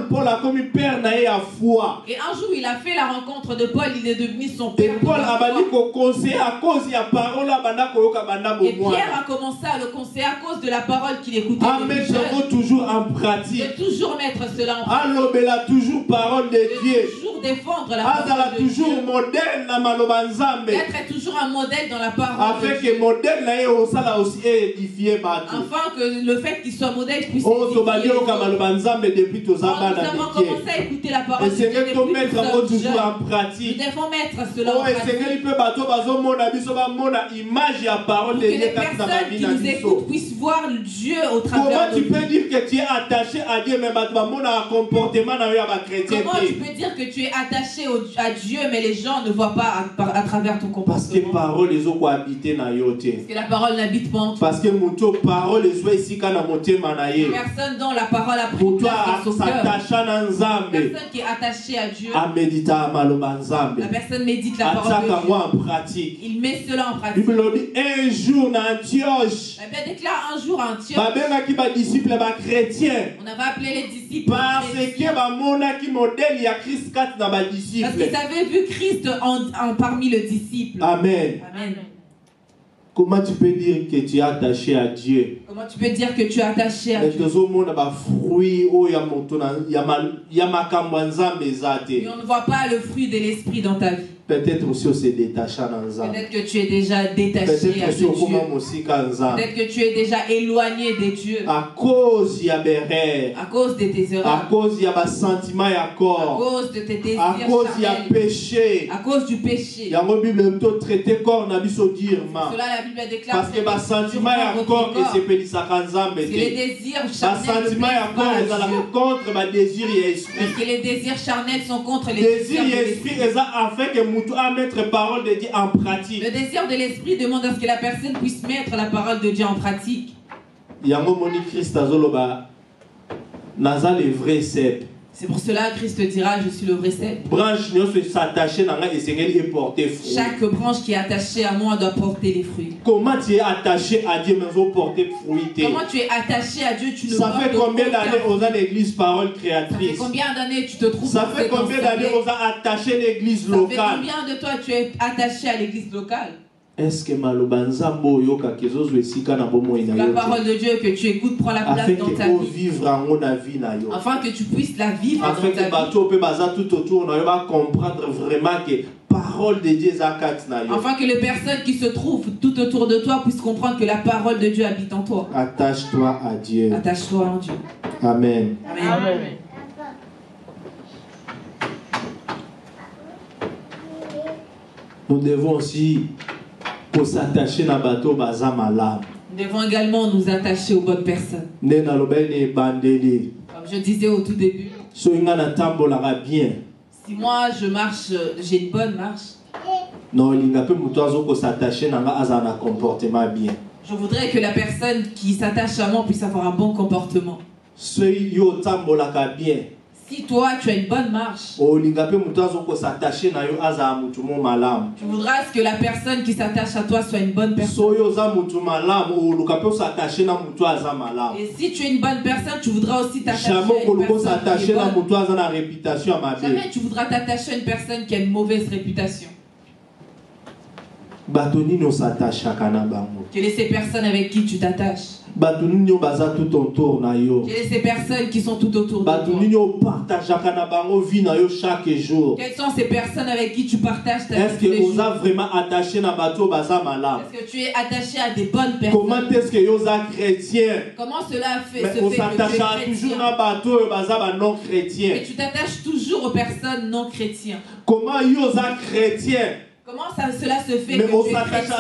Paul a commis père na ye à foi. Et un jour il a fait la rencontre de Paul, il est devenu son père. Et Paul abandé ko conseiller à cause ya parole abanda ko yoka banda bo. Et Pierre a commencé à le conseiller à cause de la parole qu'il écoutait. Amen. Toujours en pratique. De toujours mettre cela en pratique. Alobela toujours parole de Dieu. Toujours défendre la parole de Dieu. toujours modèle na maloba nzambe. Être toujours un modèle dans la parole. Afin que modèle na ye osala aussi édifier bato. Afin que le fait qu'il soit modèle puisse édifier. Nous avons commencé à écouter la parole de Dieu. Nous devons mettre toujours en pratique. Nous devons mettre cela en pratique. Pour que les personnes qui nous écoutent puissent voir Dieu au travers de nous. Comment tu peux dire que tu es attaché à Dieu mais comportement Comment tu peux dire que tu es attaché à Dieu mais les gens ne voient pas à travers ton comportement? Parce que parole les autres habiter na yote. Parce que la parole n'habite pas en toi. Parce que mon parole les autres ici quand na motema na ye. Personne dont la parole a pris place dans son cœur. Personne qui est attaché à Dieu. A méditer maloba nzambe. La personne médite la parole de Dieu. En pratique. Il met cela en pratique. Bible dit un jour na Antioche. La Bible déclare un jour à Antioche. Babengaki ba disciples ba chrétiens. On avait appelé les disciples. Parce que ba monaki modèle ya Christ kat na ba disciples. Parce qu'ils avaient vu Christ parmi les disciples. Amen. Amen. Comment tu peux dire que tu es attaché à Dieu? Comment tu peux dire que tu es attaché à Dieu? Et on ne voit pas le fruit de l'esprit dans ta vie. Peut-être aussi on s'est détaché dans Nzambe. Peut-être que tu es déjà détaché à Dieu. Peut-être que tu es déjà éloigné de Dieu. À cause de tes erreurs. À cause de tes sentiments et accords. À cause de tes désirs. À cause du péché. À cause du péché. La Bible traité corps n'a pas dire. Cela la Bible déclare. Parce que les sentiments et accords que c'est péli Nzambe. Les désirs charnels. Les sentiments et accords sont contre les désirs et esprit. Parce que les désirs charnels sont contre les désirs et esprit afin que à mettre parole de Dieu en pratique. Le désir de l'esprit demande à ce que la personne puisse mettre la parole de Dieu en pratique. C'est pour cela que Christ dira, je suis le vrai cep. Chaque branche qui est attachée à moi doit porter les fruits. Comment tu es attaché à Dieu mais vous portez fruit? Comment tu es attaché à Dieu, tu ne Ça fait combien d'années aux l'église parole créatrice? Ça fait combien d'années tu te trouves? Ça fait combien d'années aux attaché l'église locale? Ça fait combien de toi tu es attaché à l'église locale? Est-ce que la parole de Dieu que tu écoutes prend la place dans ta vie, afin que tu puisses la vivre dans ta vie, tout autour comprendre vraiment que parole de Dieu afin que les personnes qui se trouvent tout autour de toi puissent comprendre que la parole de Dieu habite en toi. Attache-toi à Dieu. Attache-toi en Dieu. Amen. Amen. Amen. Nous devons aussi pour s'attacher à bateau baza malade. Nous devons également nous attacher aux bonnes personnes. Comme je disais au tout début, si moi je marche, j'ai une bonne marche, je voudrais que la personne qui s'attache à moi puisse avoir un bon comportement. Si toi tu as une bonne marche, tu voudras que la personne qui s'attache à toi soit une bonne personne. Et si tu es une bonne personne, tu voudras aussi t'attacher à une personne qui est bonne. Jamais tu voudras t'attacher à une personne qui a une mauvaise réputation. Quelles sont ces personnes avec qui tu t'attaches? Quelles sont ces personnes qui sont tout autour de toi? Quelles sont ces personnes avec qui tu partages ta vie? Est-ce que tu es attaché à des bonnes personnes? Comment est-ce que tu es chrétien? Comment cela se fait que tu es chrétien? Et tu t'attaches toujours aux personnes non chrétiennes. Comment cela se fait que tu es chrétien?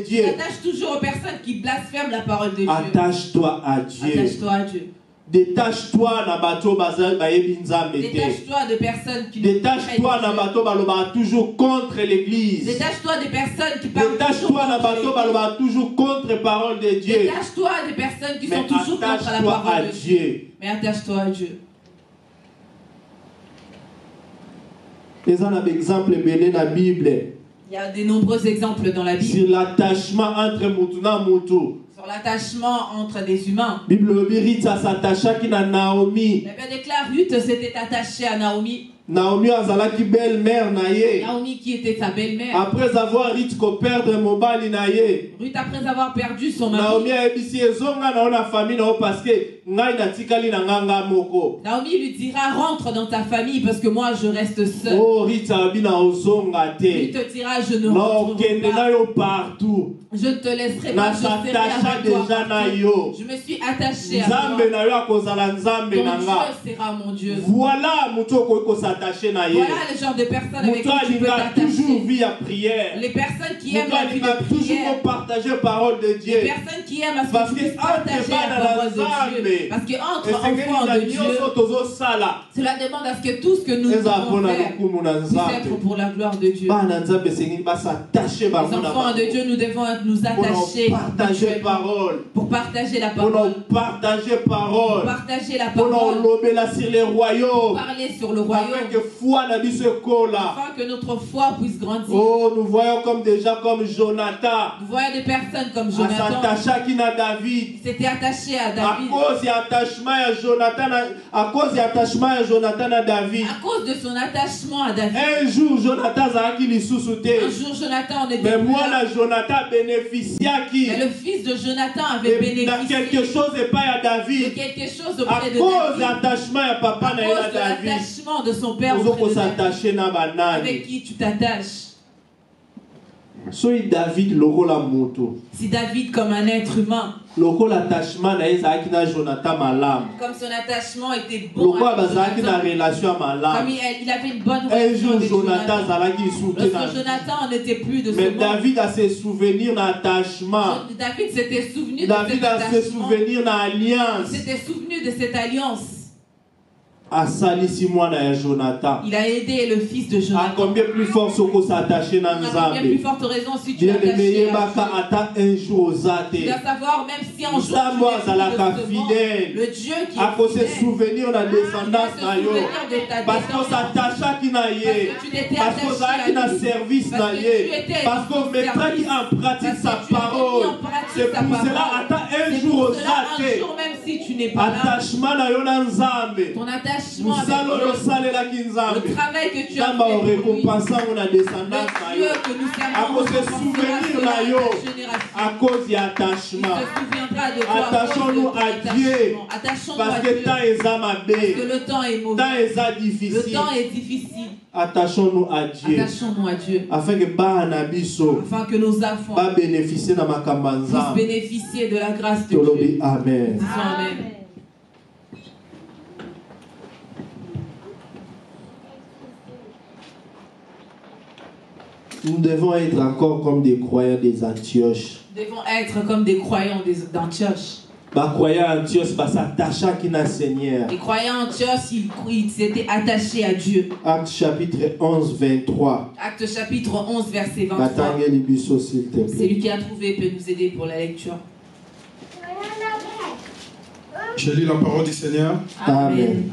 Tu t'attaches toujours aux personnes qui blasphèment la parole de Dieu. Attache-toi à Dieu. Attache-toi à Dieu. Détache-toi de personnes qui Détache-toi toujours contre l'église. Détache-toi des personnes qui parlent toujours contre la parole de Dieu. Détache-toi des personnes qui sont toujours contre la parole de Dieu. Mais attache-toi à Dieu. Il y a de nombreux exemples dans la Bible. Sur l'attachement entre mutu. Sur l'attachement entre des humains. La Bible déclare Ruth s'était attachée à Naomi. Naomi azalaki belle-mère naye. Naomi qui était sa belle-mère. Après avoir perdre mobali naye. Ruth après avoir perdu son mari. Naomi a ebisi ezonga na ona famille na parce que ngai na tikali na nganga moko. Naomi lui dira rentre dans ta famille parce que moi je reste seule. Oh Ruth abina ozonga te. Ruth te dira je ne rentrerai pas. Partout. Je ne te laisserai pas. Je serai avec toi. Je me suis attachée à toi. Ton Dieu sera mon Dieu. Voilà voilà le genre de personnes avec qui tu peux t'attacher. Les personnes qui aiment la vie de prière. Partager parole de Dieu. Les personnes qui aiment à ce que tu puisses partager la parole de Dieu. Parce qu'entre enfants de Dieu, cela demande à ce que tout ce que nous devons faire puisse être pour la gloire de Dieu. Les enfants de Dieu, nous devons nous attacher pour partager la parole. Pour partager parole. Pour partager la parole. Pour parler sur le royaume. Afin que notre foi puisse grandir. Oh, nous voyons déjà comme Jonathan. Nous voyons des personnes comme Jonathan. David. S'était attaché à David. À cause de son attachement à David. Un jour, Jonathan on était mais moi, Jonathan bénéficia qui? Mais le fils de Jonathan avait bénéficié quelque chose et pas à David. De quelque chose auprès de David. À cause de l'attachement à papa à cause de l'attachement de son père auprès de David. Avec qui tu t'attaches? Si David si David comme un être humain, comme son attachement était bon, comme il avait une bonne relation avec Jonathan. Lorsque Jonathan n'était plus de ce monde, David a ses souvenirs d'attachement. David s'était souvenu David a ses souvenirs d'alliance. Il s'était souvenu de cette alliance. Il a aidé le fils de Jonathan. À combien plus fort ce qu'on s'attacher dans Nzambe? Plus forte raison si tu t'attaches à Dieu. Tu dois savoir même si un jour tu es le Dieu qui à cause de souvenir de la descendance parce qu'on s'attache à qui naïe, parce qu'on a un service naïe, parce qu'on mettra qui en pratique sa parole. C'est pour cela attends un jour aux athées. Même si tu n'es pas là, attachement na yo na Nzambe. Ton attachement avec Dieu, le travail que tu as fait pour lui, le Dieu que nous servons, à cause de souvenir na yo, à cause de attachement. Attachons-nous à Dieu, parce que le temps est mauvais, le temps est difficile. Attachons-nous à Dieu, afin que nos enfants puissent bénéficier de la grâce de Dieu. Amen. Amen. Nous devons être encore comme des croyants des Antioches. Nous devons être comme des croyants d'Antioche. Les croyants Antioche s'attachaient à Seigneur. Les croyants Antioche, ils s'étaient attachés à Dieu. Acte chapitre 11, 23. Acte chapitre 11, verset 23. Celui qui a trouvé peut nous aider pour la lecture. Je lis la parole du Seigneur. Amen.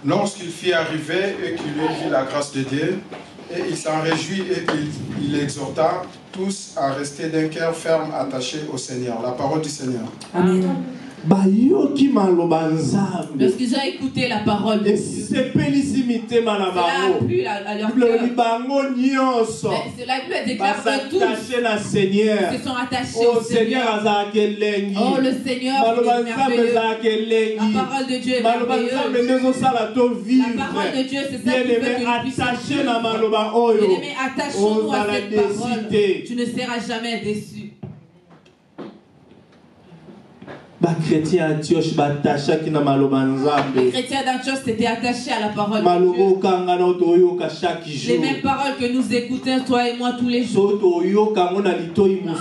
Lorsqu'il fit arriver et qu'il lui vit la grâce de Dieu, et il s'en réjouit et qu'il exhorta tous à rester d'un cœur ferme attaché au Seigneur. La parole du Seigneur. Amen. Bayoki maloba nzambe. Lorsqu'ils ont écouté la parole de Dieu, cela a plu à leur cœur. Cela a plu à déclarer que tous se sont attachés au Seigneur. Oh, le Seigneur est merveilleux. La parole de Dieu est merveilleuse. La parole de Dieu, c'est ça qui veut que nous puissions vivre. Bien-aimés, attachons-nous à cette parole. Tu ne seras jamais déçu. Les chrétiens d'Antioche s'étaient attachés à la parole de Dieu. Les mêmes paroles que nous écoutons, toi et moi, tous les jours.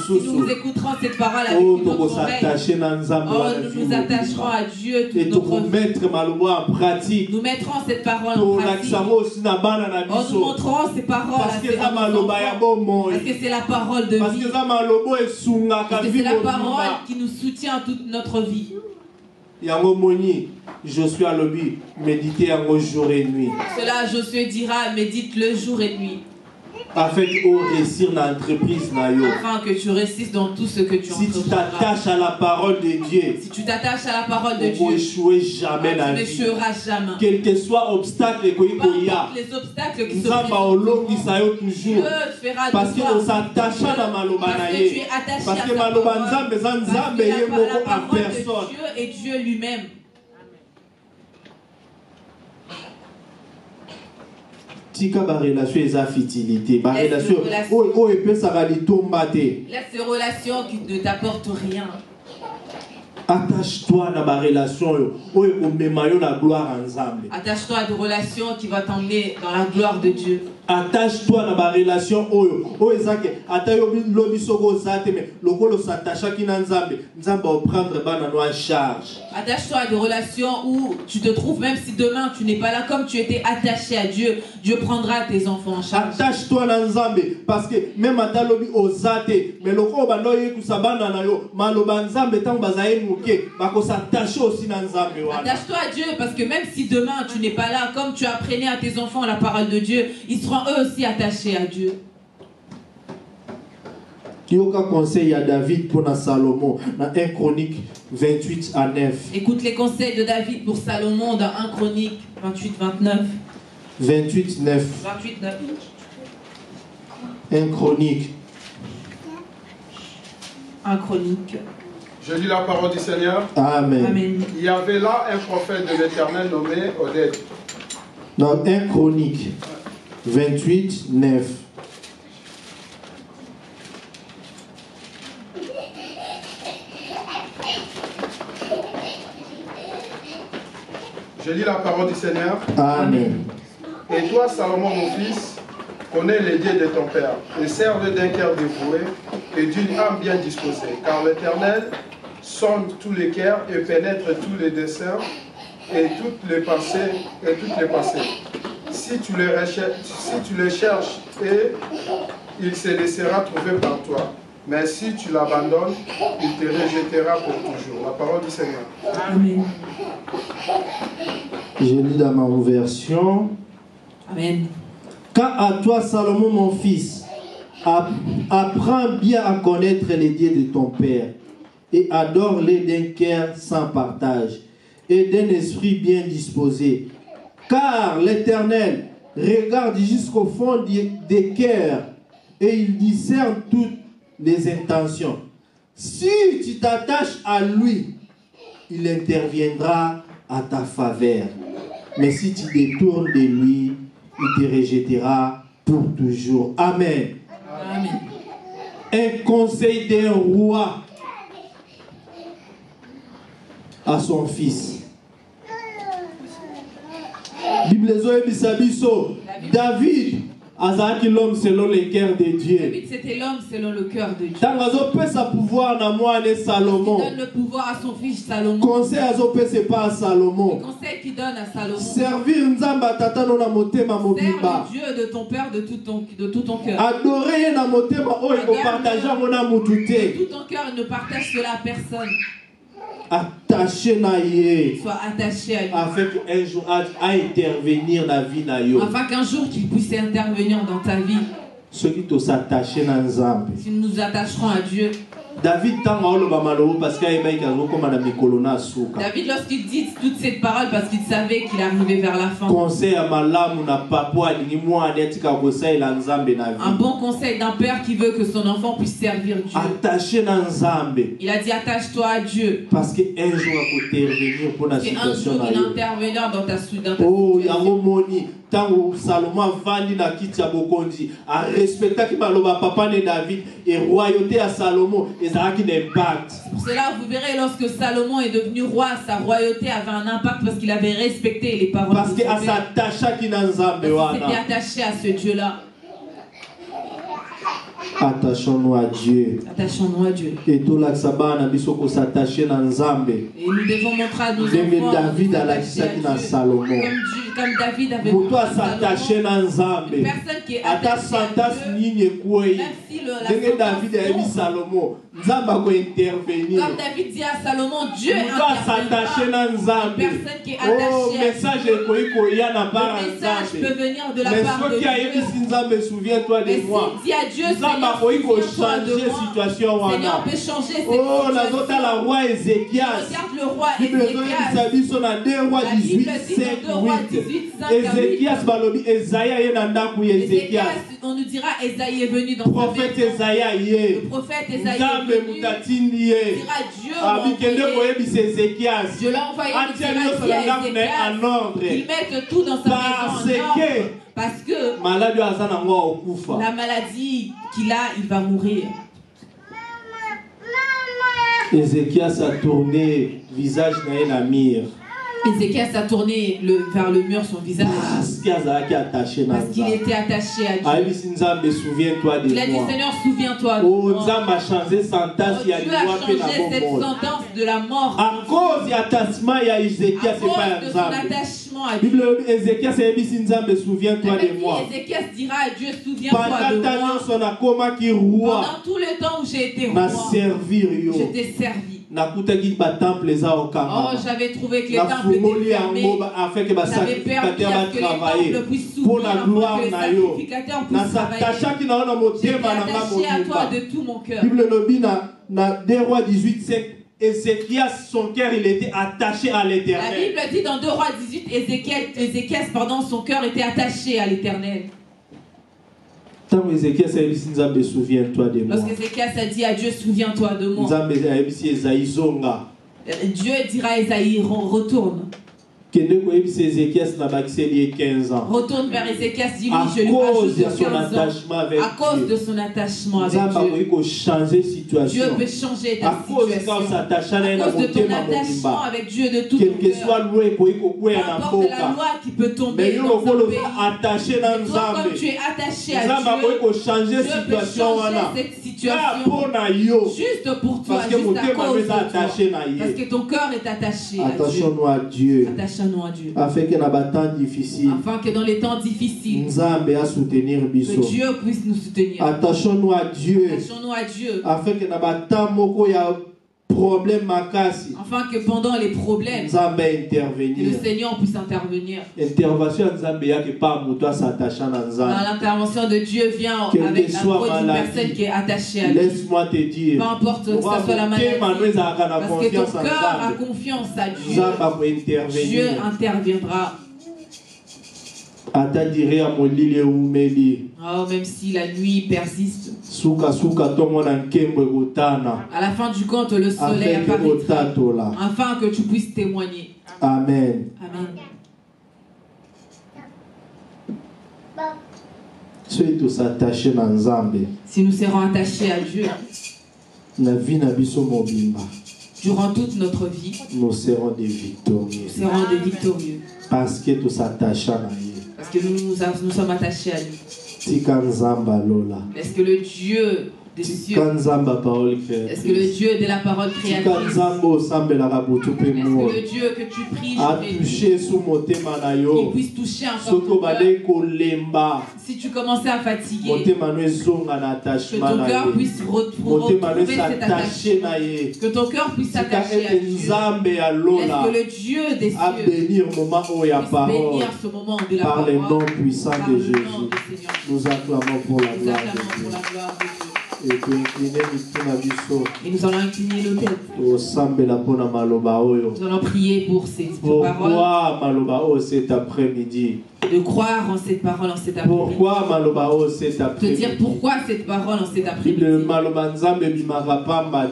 Si nous écouterons cette parole avec notre oreille, nous nous attacherons à Dieu toute notre vie. Nous mettrons cette parole en pratique. Nous montrerons ces paroles à ces enfants. Parce que c'est la parole de vie. Parce que c'est la parole qui nous soutient toute notre vie. Josué a lobby, méditer jour et nuit. Cela, Josué dira, médite le jour et nuit. Afin de réussir dans l'entreprise. Afin que tu réussisses dans tout ce que tu entreprendras. Si tu t'attaches à la parole de Dieu, si tu t'attaches à la parole de Dieu, tu n'échoueras jamais la vie. Tu n'échoueras jamais. Quel que soit l'obstacle qu'il y a, les obstacles qui se présentent, Dieu fera parce de toi. qu'on s'attache à la Parce que tu es attaché à sa parole. Parce que la parole de Dieu est Dieu lui-même. Tika ba relation eza fitilité, ba relation laisse ces relations qui ne t'apportent rien. Attache-toi à la relation la gloire ensemble. Attache-toi à des relations qui vont t'emmener dans la gloire de Dieu. Attache-toi à la relation Attache-toi à des relations où tu te trouves, même si demain tu n'es pas là, comme tu étais attaché à Dieu, Dieu prendra tes enfants en charge. Attache-toi à Nzambe, parce que même à ta lobby osate, mais le corps banoye kusabana na yo, maloba Nzambe tant bazaye muke, bako s'attacher aussi à Nzambe. Attache-toi à Dieu, parce que même si demain tu n'es pas là, comme tu apprenais à tes enfants la parole de Dieu, ils seront eux aussi attachés à Dieu. Yoka conseil à David pour Salomon dans 1 Chronique 28 à 9. Écoute les conseils de David pour Salomon dans 1 Chronique 28-29. 28 9. 1 Chronique. 1 Chronique. Je lis la parole du Seigneur. Amen. Amen. Il y avait là un prophète de l'Éternel nommé Oded. Dans 1 Chronique 28 9. Je lis la parole du Seigneur. Amen. Et toi, Salomon, mon fils, connais les dieux de ton père, et serve d'un cœur dévoué et d'une âme bien disposée, car l'Éternel sonde tous les cœurs et pénètre tous les desseins et toutes les pensées. Si tu les cherches, et il se laissera trouver par toi. Mais si tu l'abandonnes, il te rejettera pour toujours. La parole du Seigneur. Amen. Je lis dans ma version. Amen. Quant à toi, Salomon, mon fils, apprends bien à connaître les dieux de ton père et adore-les d'un cœur sans partage et d'un esprit bien disposé. Car l'Éternel regarde jusqu'au fond des cœurs et il discerne toutes les intentions. Si tu t'attaches à lui, il interviendra à ta faveur. Mais si tu détournes de lui, il te rejettera pour toujours. Amen. Amen. Un conseil d'un roi à son fils. Bible David azaki l'homme selon le cœur de Dieu. David c'était l'homme selon le cœur de Dieu. Tangazo pesa pouvoir na moine Salomon. Il donne le pouvoir à son fils Salomon. Conseil azo pesa pas à Salomon. Le conseil qu'il donne à Salomon. Servir Nzamba tata no na motema mobimba. Serve Dieu de ton père de tout ton cœur. Adorer na motema oyo ko partager mona mututé. De tout ton cœur et ne partage cela à personne. attaché na ye. Sois attaché à lui. Afin qu'un jour à intervenir dans la vie na yo. Afin qu'un jour qu'il puisse intervenir dans ta vie. Ceux qui te s'attachent dans Nzambe. Si nous nous attacherons à Dieu. David parce qu'il David, lorsqu'il dit toutes ces paroles, parce qu'il savait qu'il arrivait vers la fin. Un bon conseil d'un père qui veut que son enfant puisse servir Dieu. Attaché dans Nzambe. Il a dit attache-toi à Dieu. Parce qu'un jour il intervenir pour la situation. Il intervenir dans ta situation. Oh, il y a Tango Salomon vandi na kiti ya bokonzi a respecta ki baloba papa ne David et royauté à Salomon et ça a qui d'impact. Pour cela vous verrez lorsque Salomon est devenu roi, sa royauté avait un impact parce qu'il avait respecté les paroles. Parce qu'il s'attacha qui dans Nzambe wana. Il s'était attaché à ce Dieu-là. Attachons-nous à Dieu. Attachons-nous à Dieu. Et tout l'axabana bisoko s'attacher dans Nzambe. Et nous devons montrer à nos enfants David à la dans Salomon. Comme David avait pour toi s'attacher dans Nzambe. Personne qui est attaché à Dieu. Même si David a mis Salomon. Nzamba ko intervenir. Comme David dit à Salomon, Dieu s'attacher dans Nzambe. Personne qui est attaché. Oh, message le message peut venir de la part de Dieu. Mais souviens-toi de moi. Dis à Dieu, Seigneur, changer situation. Seigneur peut changer cette situation. Oh, la roi Ézéchias. Regarde le roi Ézéchias. La Bible dit dans 2 Rois 18, 5 Ézéchias balobi Esaïa ye nanda ku Ézéchias. On nous dira Esaïe est venu dans prophète Esaïa ye. Le prophète Esaïe Nzambe mutatindi ye. Dira Dieu. Abikende koyebisa Ézéchias. Je l'ai envoyé qu'il mette tout dans sa maison. Parce que la maladie qu'il a, il va mourir. Ézéchias a tourné visage dans la mire. Ézéchias a tourné vers le mur son visage. Parce qu'il était attaché à Dieu. Souviens-toi de il a dit moi. Seigneur, souviens-toi de moi. Dieu a changé cette sentence de la mort. À cause de son attachement à Dieu. Ézéchias souviens-toi de moi. Ézéchias dira à Dieu, souviens-toi de moi. Pendant tout le temps où j'ai été roi, je t'ai servi. Oh, j'avais trouvé que les temples étaient fermés. J'avais permis à ce que les temples puissent s'ouvrir afin que les sacrificateurs puissent travailler. J'étais attaché à toi de tout mon cœur. Dans 2 Rois 18, 5, Ézéchias, son cœur, il était attaché à l'Éternel. La Bible dit dans 2 Rois 18, Ézéchias, son cœur était attaché à l'Éternel. Souviens-toi de moi. Lorsque Ézéchias a dit à Dieu, souviens-toi de moi. Dieu dira à Esaïe, retourne. Retourne vers Ézéchias, dis-lui, je lui rajoute 15 ans. À cause de son attachement avec Dieu. Dieu peut changer ta situation. À cause de ton attachement avec Dieu de tout ton cœur. Peu importe la loi qui peut tomber dans un pays. Toi, comme tu es attaché à Dieu, Dieu peut changer cette situation juste pour toi, juste à cause de toi. Parce que ton cœur est attaché à Dieu. Attachons-nous à Dieu. Attachons-nous à Dieu. Afin que dans les temps difficiles, que Dieu puisse nous soutenir. Attachons-nous à Dieu. Attachons-nous à Dieu. Afin que problème makasi. Afin que pendant les problèmes, que le Seigneur puisse intervenir. Intervention l'intervention de Dieu vient avec la peau d'une personne qui est attachée à lui. Laisse-moi te dire. Peu importe que ce soit la maladie. Parce que ton cœur a confiance à Dieu. Dieu interviendra. Oh, même si la nuit persiste. À la fin du compte, le soleil apparaîtra. Afin que tu puisses témoigner. Amen. Amen. Si nous serons attachés à Dieu, durant toute notre vie, nous serons des victorieux. Parce que nous s'attachons à lui. Parce que nous sommes attachés à lui. Est-ce que le Dieu des cieux. Est-ce que le Dieu de la parole créatrice, est-ce que le Dieu que tu pries, qu'il puisse toucher encore ton cœur? Si tu commençais à fatiguer, que ton cœur puisse retrouver cet attachement, que ton cœur puisse s'attacher à Dieu. Est-ce que le Dieu des cieux puisse bénir ce moment de la parole? Par le nom puissant de Jésus, nous acclamons pour la gloire de Dieu. Et nous allons incliner nos têtes. Nous allons prier pour ces paroles. Pourquoi Malobao cet après-midi? De croire en cette parole en cet après-midi. Pourquoi Malobao cet après-midi? De dire pourquoi cette parole en cet après-midi.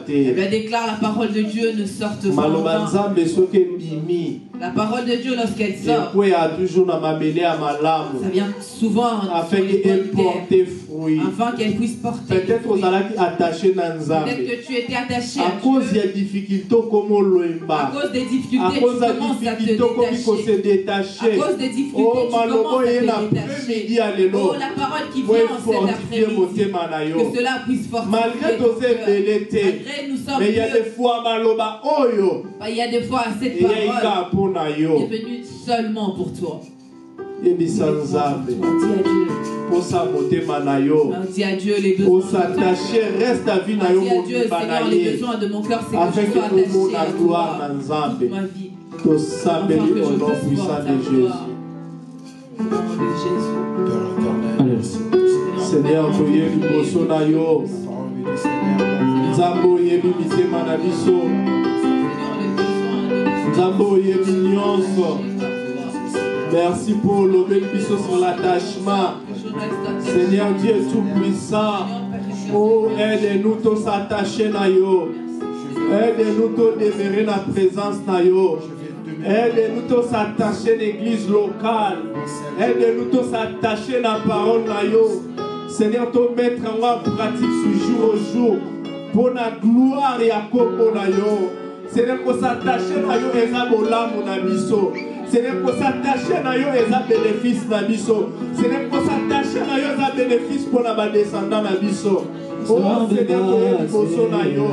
Eh bien, déclare la parole de Dieu ne sorte pas en vain. La parole de Dieu, lorsqu'elle sort, ça vient souvent afin qu'elle porte fruit. Afin qu'elle puisse porter. Peut-être que tu étais attaché à cause des difficultés, à cause des difficultés, tu commences à te détacher. À cause des difficultés, tu commences à te détacher. Oh, la parole qui vient en cet après-midi, que cela puisse fortifier malgré ton cœur. Malgré nous sommes mais il y a des fois il y a des fois cette parole est venue seulement pour toi. Dis à Dieu. Dis à Dieu les besoins. Pour s'attacher, reste à vie. Dis à Dieu, Seigneur, les besoins de mon cœur, c'est que je sois attaché à toi toute ma vie. Afin que je puisse porter ta gloire. Au nom de Jésus. Seigneur, tu es le bosso na yo. Nzambo yebi mitema na biso. Nzambo yebi nyonso. Merci pour le bel biso sur l'attachement. Seigneur Dieu tout-puissant. Oh, aide-nous tous à s'attacher na yo. Aide-nous tous à demeurer dans la présence na yo. Aide-nous tous à attacher l'église locale. Aide-nous tous à attacher la parole na yo. Seigneur, te mettre en pratique ce jour au jour. Pour la gloire et à Koko na yo. Seigneur, pour s'attacher na yo et à Bolamu na biso. Seigneur, pour s'attacher na yo et à bénéfice na biso. Seigneur, pour s'attacher na yo et à bénéfice pour la descendant na biso. Oh Seigneur, tu es bosso na yo.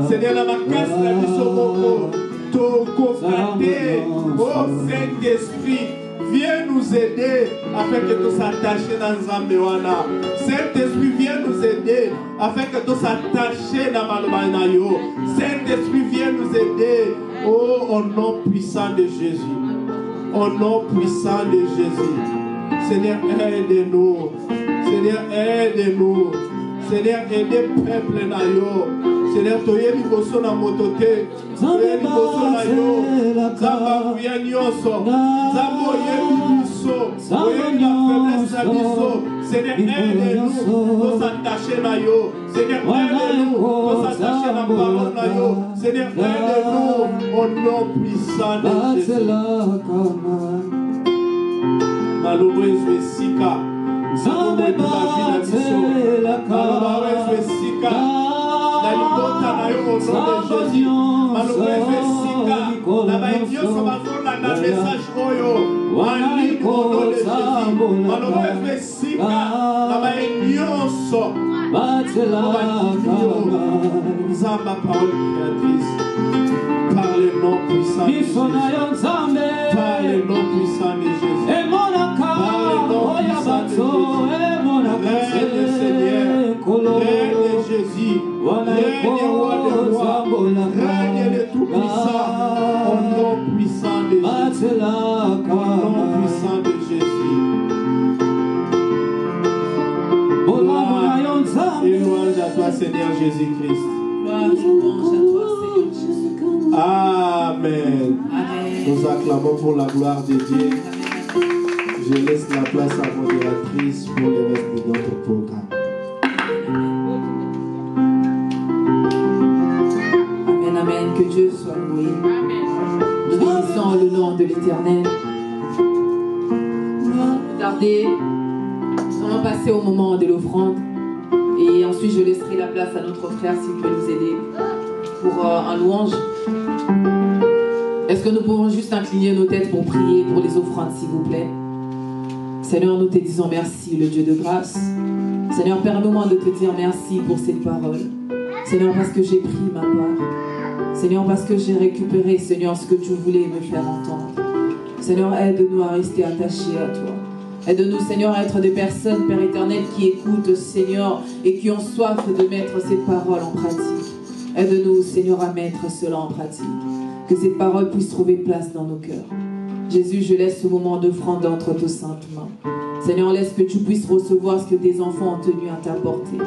Seigneur, la macasse na biso moko. Oh Saint-Esprit, viens nous aider afin que tout s'attache dans Zambewana. Saint-Esprit, viens nous aider afin que tout s'attache dans Malomanayo. Saint-Esprit, viens nous aider. Oh, au nom puissant de Jésus. Au nom puissant de Jésus. Seigneur, aide-nous. Seigneur, aide-nous. Seigneur, aidez le peuple nayo. Seigneur, tu es liboso na motote. Tu es liboso na yo. Zamba kuya nyonso. Zambo yebi biso. Oyebi la faiblesse na biso. Seigneur, aide-nous. Pour s'attacher na yo. Seigneur, aide-nous. Pour s'attacher na parole na yo. Seigneur, aide-nous. Au nom puissant de Jésus. Malheureux Sika. Zambe batela Sika. Na libota na yo au nom de Jésus. Malheureux Sika. Na baïdioso bazona na message oyo. Wali au nom de Jésus. Malheureux Sika. Na baïdioso batela Zamba parole créatrice. Par le nom puissant de Jésus. Par le nom puissant de Jésus. Règne Seigneur, règne Jésus, règne roi de rois, règne le tout-puissant, au nom puissant de Jésus, au nom puissant de Jésus. Gloire et louange à toi Seigneur Jésus-Christ. Gloire et louange à toi Seigneur Jésus. Amen. Nous acclamons pour la gloire de Dieu. Je laisse la place à la modératrice pour le reste de notre programme. Amen, amen. Que Dieu soit loué. Nous bénissons le nom de l'Éternel. Tardez. Nous allons passer au moment de l'offrande. Et ensuite, je laisserai la place à notre frère s'il peut nous aider pour un louange. Est-ce que nous pouvons juste incliner nos têtes pour prier pour les offrandes, s'il vous plaît? Seigneur, nous te disons merci, le Dieu de grâce. Seigneur, permets-moi de te dire merci pour cette parole. Seigneur, parce que j'ai pris ma part. Seigneur, parce que j'ai récupéré, Seigneur, ce que tu voulais me faire entendre. Seigneur, aide-nous à rester attachés à toi. Aide-nous, Seigneur, à être des personnes, Père éternel, qui écoutent, Seigneur, et qui ont soif de mettre cette parole en pratique. Aide-nous, Seigneur, à mettre cela en pratique. Que cette parole puisse trouver place dans nos cœurs. Jésus, je laisse ce moment d'offrande entre tes saintes mains. Seigneur, laisse que tu puisses recevoir ce que tes enfants ont tenu à t'apporter.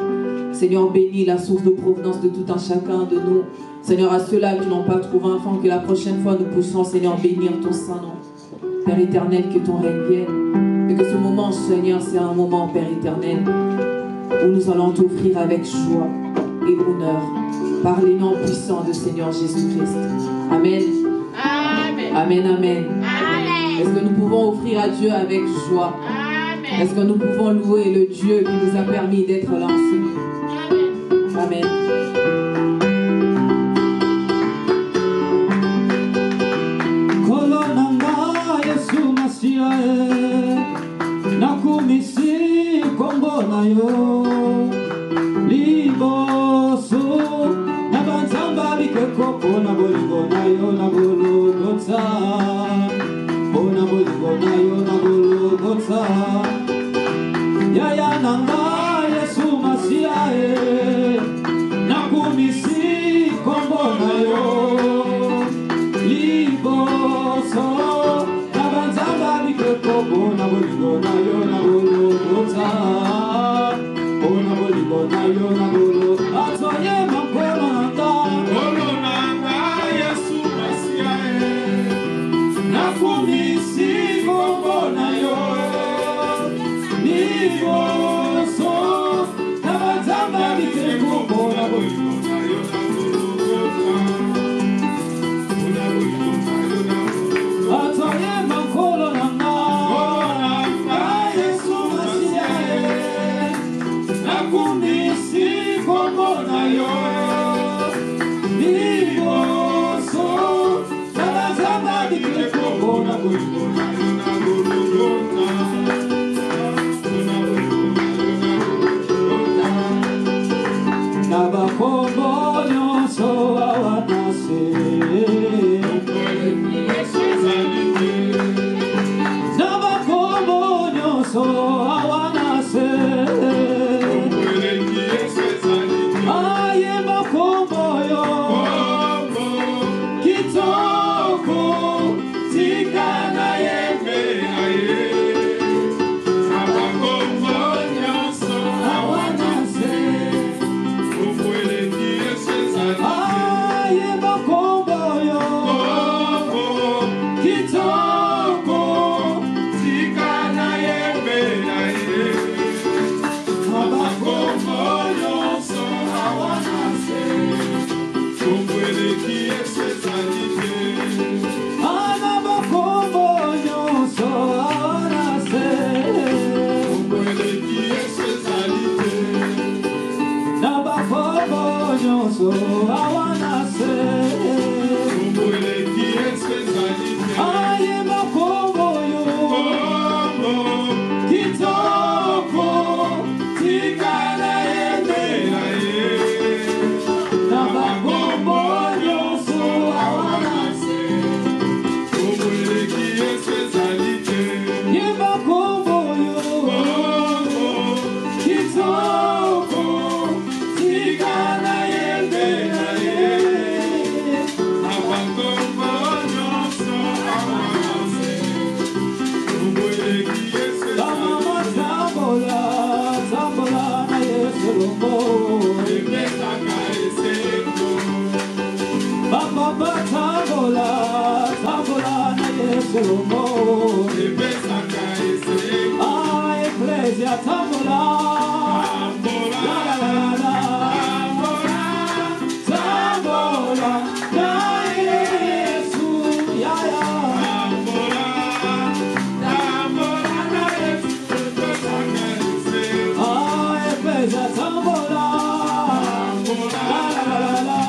Seigneur, bénis la source de provenance de tout un chacun de nous. Seigneur, à ceux-là qui n'ont pas trouvé un enfant, que la prochaine fois nous puissions, Seigneur, bénir ton saint nom. Père éternel, que ton règne vienne. Et que ce moment, Seigneur, c'est un moment, Père éternel, où nous allons t'offrir avec joie et honneur par les noms puissants de Seigneur Jésus-Christ. Amen. Amen. Amen, amen. Est-ce que nous pouvons offrir à Dieu avec joie? Amen. Est-ce que nous pouvons louer le Dieu qui nous a permis d'être là ensemble? Amen. Nakumisi kombo na yo liboso na banzamba bikeko pona bolingo na yo na gologotha pona bolingo na yo na gologotha yaya nanga Yesu Masia nakumisi kombo na yo liboso na banzamba bikeko pona bolingo na yo na gologotha pona bolingo na yo na gologotha atoye makolo nanga Yesu Masia nakumisi kombo na yo liboso na banzamba bikeko pona bolingo na yo na gologotha pona bolingo na yo na gologotha atoye makolo nanga Yesu Masia nakumisi kombo na yo liboso na banzamba bikeko pona bolingo na yo na gologotha pona bolingo na yo na gologotha na bakombo nyonso awanase na bakombo nyonso awanase aye bakombo yo kitoko tikana yembe aye na bakombo nyonso awanase aye bakombo yo kitoko tikana yembe aye na bakombo nyonso awanase ana bakombo nyonso awanase na bakombo nyonso awanase aye bakombo yo kitoko tikana yende na bakombo nyonso awanase ye bakombo yo kitoko tikana yende na bakombo nyonso awanase tamama tambola tambola na Yesu Lomo Baba tambola tambola na Yesu Lomo ah Ecclesia tambola la la la la tambola na Yesu ya ya ah Ecclesia tambola la la la la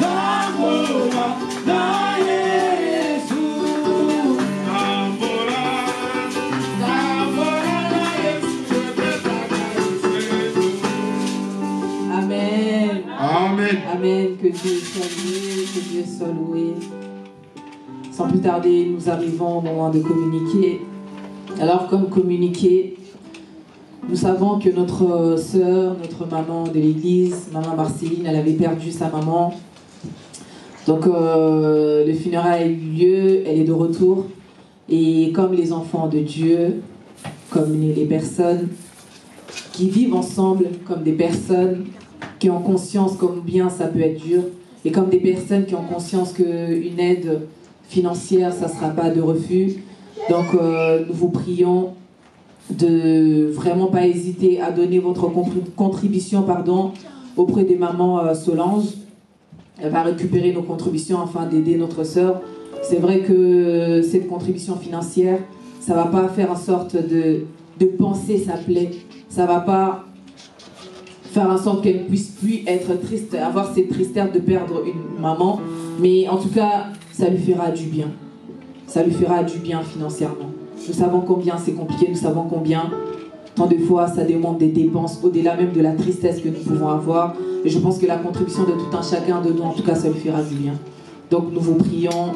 tambola na Yesu tambola na que Dieu soit loué. Sans plus tarder, nous arrivons au moment de communiquer. Alors, comme communiquer, nous savons que notre sœur, notre maman de l'église, maman Marceline, elle avait perdu sa maman. Donc, le funérail a eu lieu, elle est de retour. Et comme les enfants de Dieu, comme les personnes qui vivent ensemble, comme des personnes qui ont conscience combien ça peut être dur, et comme des personnes qui ont conscience qu'une aide financière, ça ne sera pas de refus. Donc, nous vous prions de vraiment pas hésiter à donner votre contribution auprès des mamans Solange. Elle va récupérer nos contributions afin d'aider notre sœur. C'est vrai que cette contribution financière, ça ne va pas faire en sorte de penser sa plaie. Ça ne va pas faire en sorte qu'elle ne puisse plus être triste, avoir cette tristesse de perdre une maman. Mais en tout cas, ça lui fera du bien. Ça lui fera du bien financièrement. Nous savons combien c'est compliqué, nous savons combien, tant de fois, ça demande des dépenses au-delà même de la tristesse que nous pouvons avoir. Et je pense que la contribution de tout un chacun de nous, en tout cas, ça lui fera du bien. Donc nous vous prions,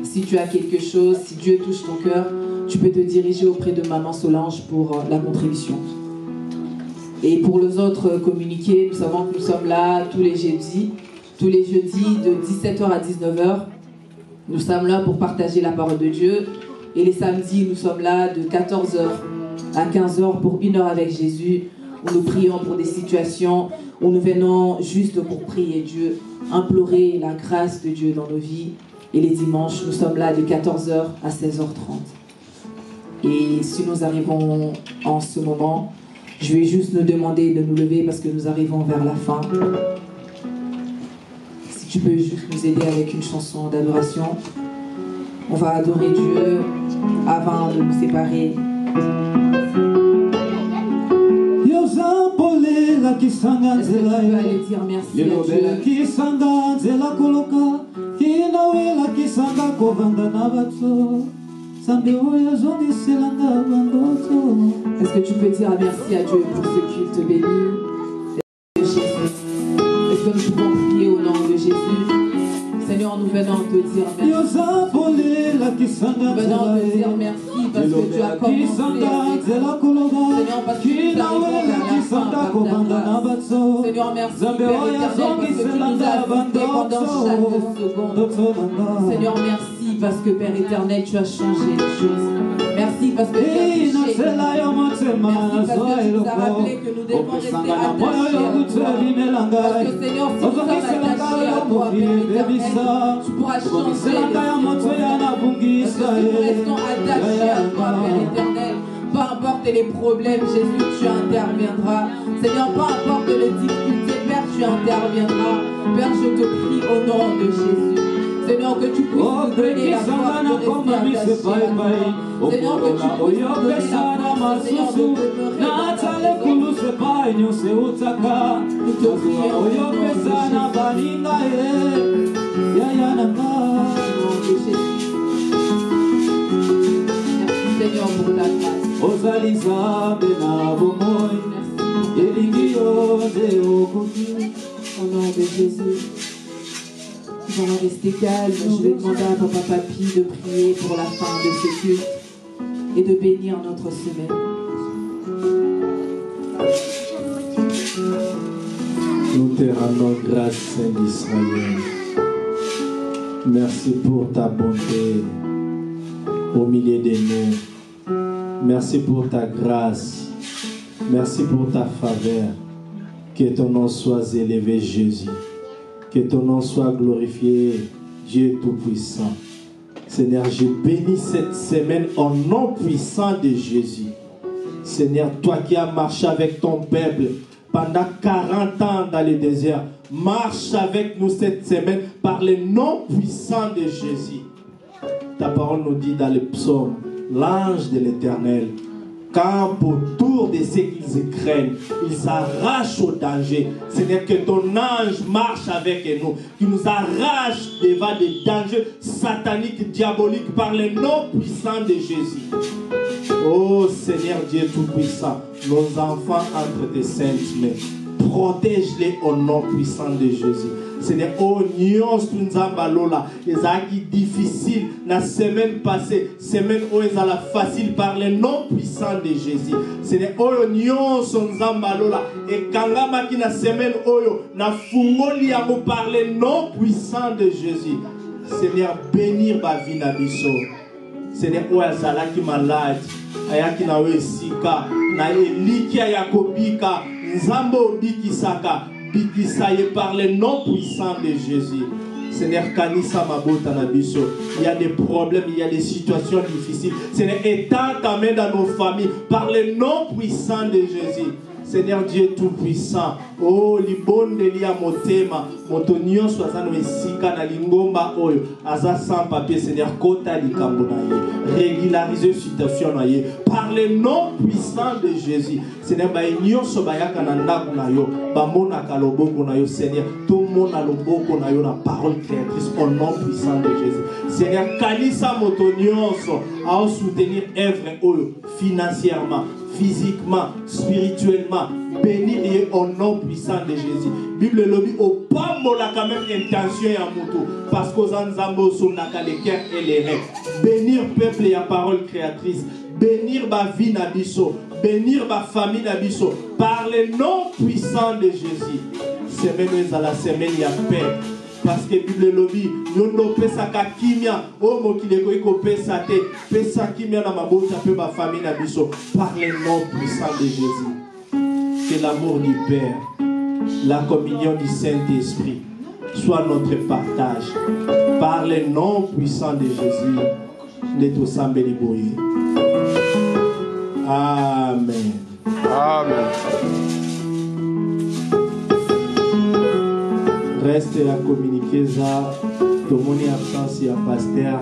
si tu as quelque chose, si Dieu touche ton cœur, tu peux te diriger auprès de maman Solange pour la contribution. Et pour les autres communiqués, nous savons que nous sommes là tous les jeudis de 17h à 19h. Nous sommes là pour partager la parole de Dieu. Et les samedis, nous sommes là de 14h à 15h pour 1 heure avec Jésus, où nous prions pour des situations, où nous venons juste pour prier Dieu, implorer la grâce de Dieu dans nos vies. Et les dimanches, nous sommes là de 14h à 16h30. Et si nous arrivons en ce moment, je vais juste nous demander de nous lever parce que nous arrivons vers la fin. Si tu peux juste nous aider avec une chanson d'adoration. On va adorer Dieu avant de nous séparer. Est-ce que tu peux aller dire merci à Dieu? Est-ce que tu peux dire merci à Dieu pour ce culte béni de Jésus? Est-ce que nous pouvons prier au nom de Jésus? Seigneur, nous venons te dire merci. Nous venons te dire merci parce que tu as commencé. Seigneur, parce que tu arrives vers la fin par ta grâce. Seigneur, merci Père éternel parce que tu nous as visités pendant chaque seconde. Seigneur, merci parce que Père éternel, tu as changé les choses. Merci parce que tu as touché. Merci parce que tu nous as rappelé que nous devons rester attachés à toi. Parce que Seigneur, si nous sommes attachés à toi, Père éternel, tu pourras changer les situations. Parce que si nous restons attachés à toi, Père éternel, peu importe les problèmes, Jésus, tu interviendras. Seigneur, peu importe les difficultés, Père, tu interviendras. Père, je te prie au nom de Jésus. Seigneur, que tu puisses nous donner la force de rester attachés à toi. Seigneur, que tu puisses nous donner la force, Seigneur, de demeurer dans ta présence. Nous te prions au nom de Jésus. Merci Seigneur pour ta grâce. Au nom de Jésus. Nous allons rester calmes. Je vais demander à Papa Papi de prier pour la fin de ce culte et de bénir notre semaine. Nous te rendons grâce, Saint d'Israël. Merci pour ta bonté au milieu de nous. Merci pour ta grâce. Merci pour ta faveur. Que ton nom soit élevé, Jésus. Que ton nom soit glorifié, Dieu Tout-Puissant. Seigneur, je bénis cette semaine au nom puissant de Jésus. Seigneur, toi qui as marché avec ton peuple pendant 40 ans dans le désert, marche avec nous cette semaine par le nom puissant de Jésus. Ta parole nous dit dans le psaume, l'ange de l'Éternel campe autour de ceux qu'ils craignent, ils s'arrachent au danger. Seigneur, que ton ange marche avec nous, qui nous arrache devant des dangers sataniques, diaboliques, par le nom puissant de Jésus. Oh Seigneur Dieu Tout-Puissant, nos enfants entre tes saintes mains, protège-les au nom puissant de Jésus. Seigneur, oh, nyons tu nzamba lola. Ezaki difficile. La semaine passée, semaine où ezala facile par le nom puissant de Jésus. Seigneur, oh, nyons nzamba lola. Et kangama ki na semaine oyo na fungoli yango par le nom puissant de Jésus. Seigneur, bénir ma vie na biso. Seigneur, oh, ezala ki malade. Ayaki na wesika. Na eliki ayakobika. Nzambo bikisaka. Bikisaye par le nom puissant de Jésus. Seigneur, kanisa mabota na biso. Il y a des problèmes, il y a des situations difficiles. Seigneur, étends ta main dans nos familles par le nom puissant de Jésus. Seigneur Dieu tout-puissant. Oh, libonde lia motema. Motonio soazano esika na lingomba oyo. Aza sans papier, Seigneur, kota likambo na ye. Régulariser situation na ye. Par le nom puissant de Jésus. Seigneur, ba enyo so bayaka na ndaku na yo. Ba mona kaloboko na yo, Seigneur. Tout mona loboko na yo na parole créatrice au nom puissant de Jésus. Seigneur, kalisa motonio so à soutenir œuvre oyo financièrement, physiquement, spirituellement, bénir au nom puissant de Jésus. Bible lobby au pas la quand même intention à moto parce qu'aux anzambo sont les cœurs et les rêves. Bénir peuple et à parole créatrice, bénir ma vie nabiso, bénir ma famille nabiso par le nom puissant de Jésus. Semaine à la semaine il y a paix. Parce que Bible lobby, nous pesa kimia, oh mo kileko iko pesa te, pesa kimia na mabota pe ma famille na biso par le nom puissant de Jésus. Que l'amour du Père, la communion du Saint-Esprit soit notre partage par le nom puissant de Jésus. Neto sambeli boye. Amen. Amen. Reste à communiquer ça. Tout le monde est absent, il y a pasteur.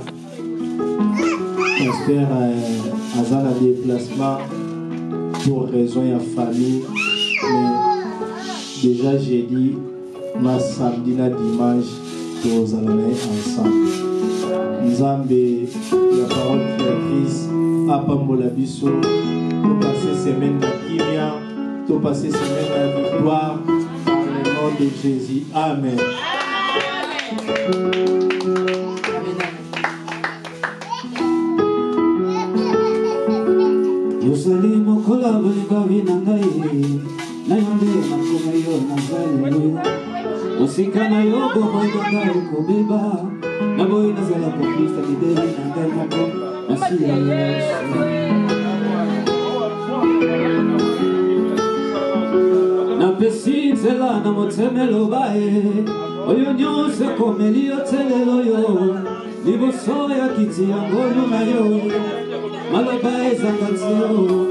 Pasteur a un déplacement pour raison de famille. Mais déjà j'ai dit, ma samedi, na dimanche, nous allons ensemble. Nzambe, la parole créatrice, à Pambola Bisso, nous passer semaine de Kimia, nous passer semaine de victoire. De Jésus. Amen. Yosali mokola bali na ngai na yonde na komeyo na zali osika na yo bomo ngai ko beba na boy na zala ko Kristo liberi na ngai moko asiya na pesi zela na motemelo bae oyo nyose komelio telelo yo liboso ya kiti ya ngolo na yo malaba ezangatio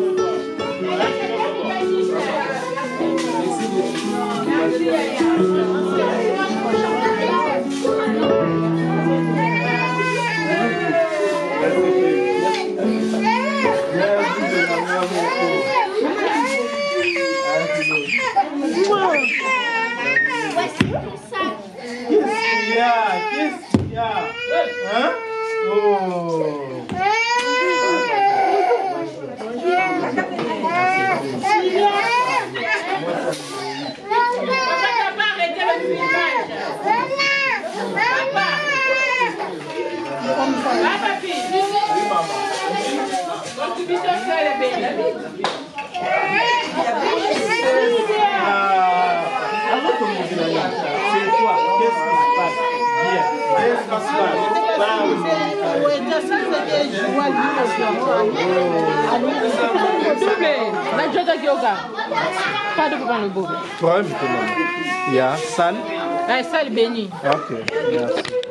Qu'est-ce qu'il y a? Hein? Oh. Pas de pouvoir le beau. Toi, je te demande. Il y a salle. Salle bénie. Ok, merci.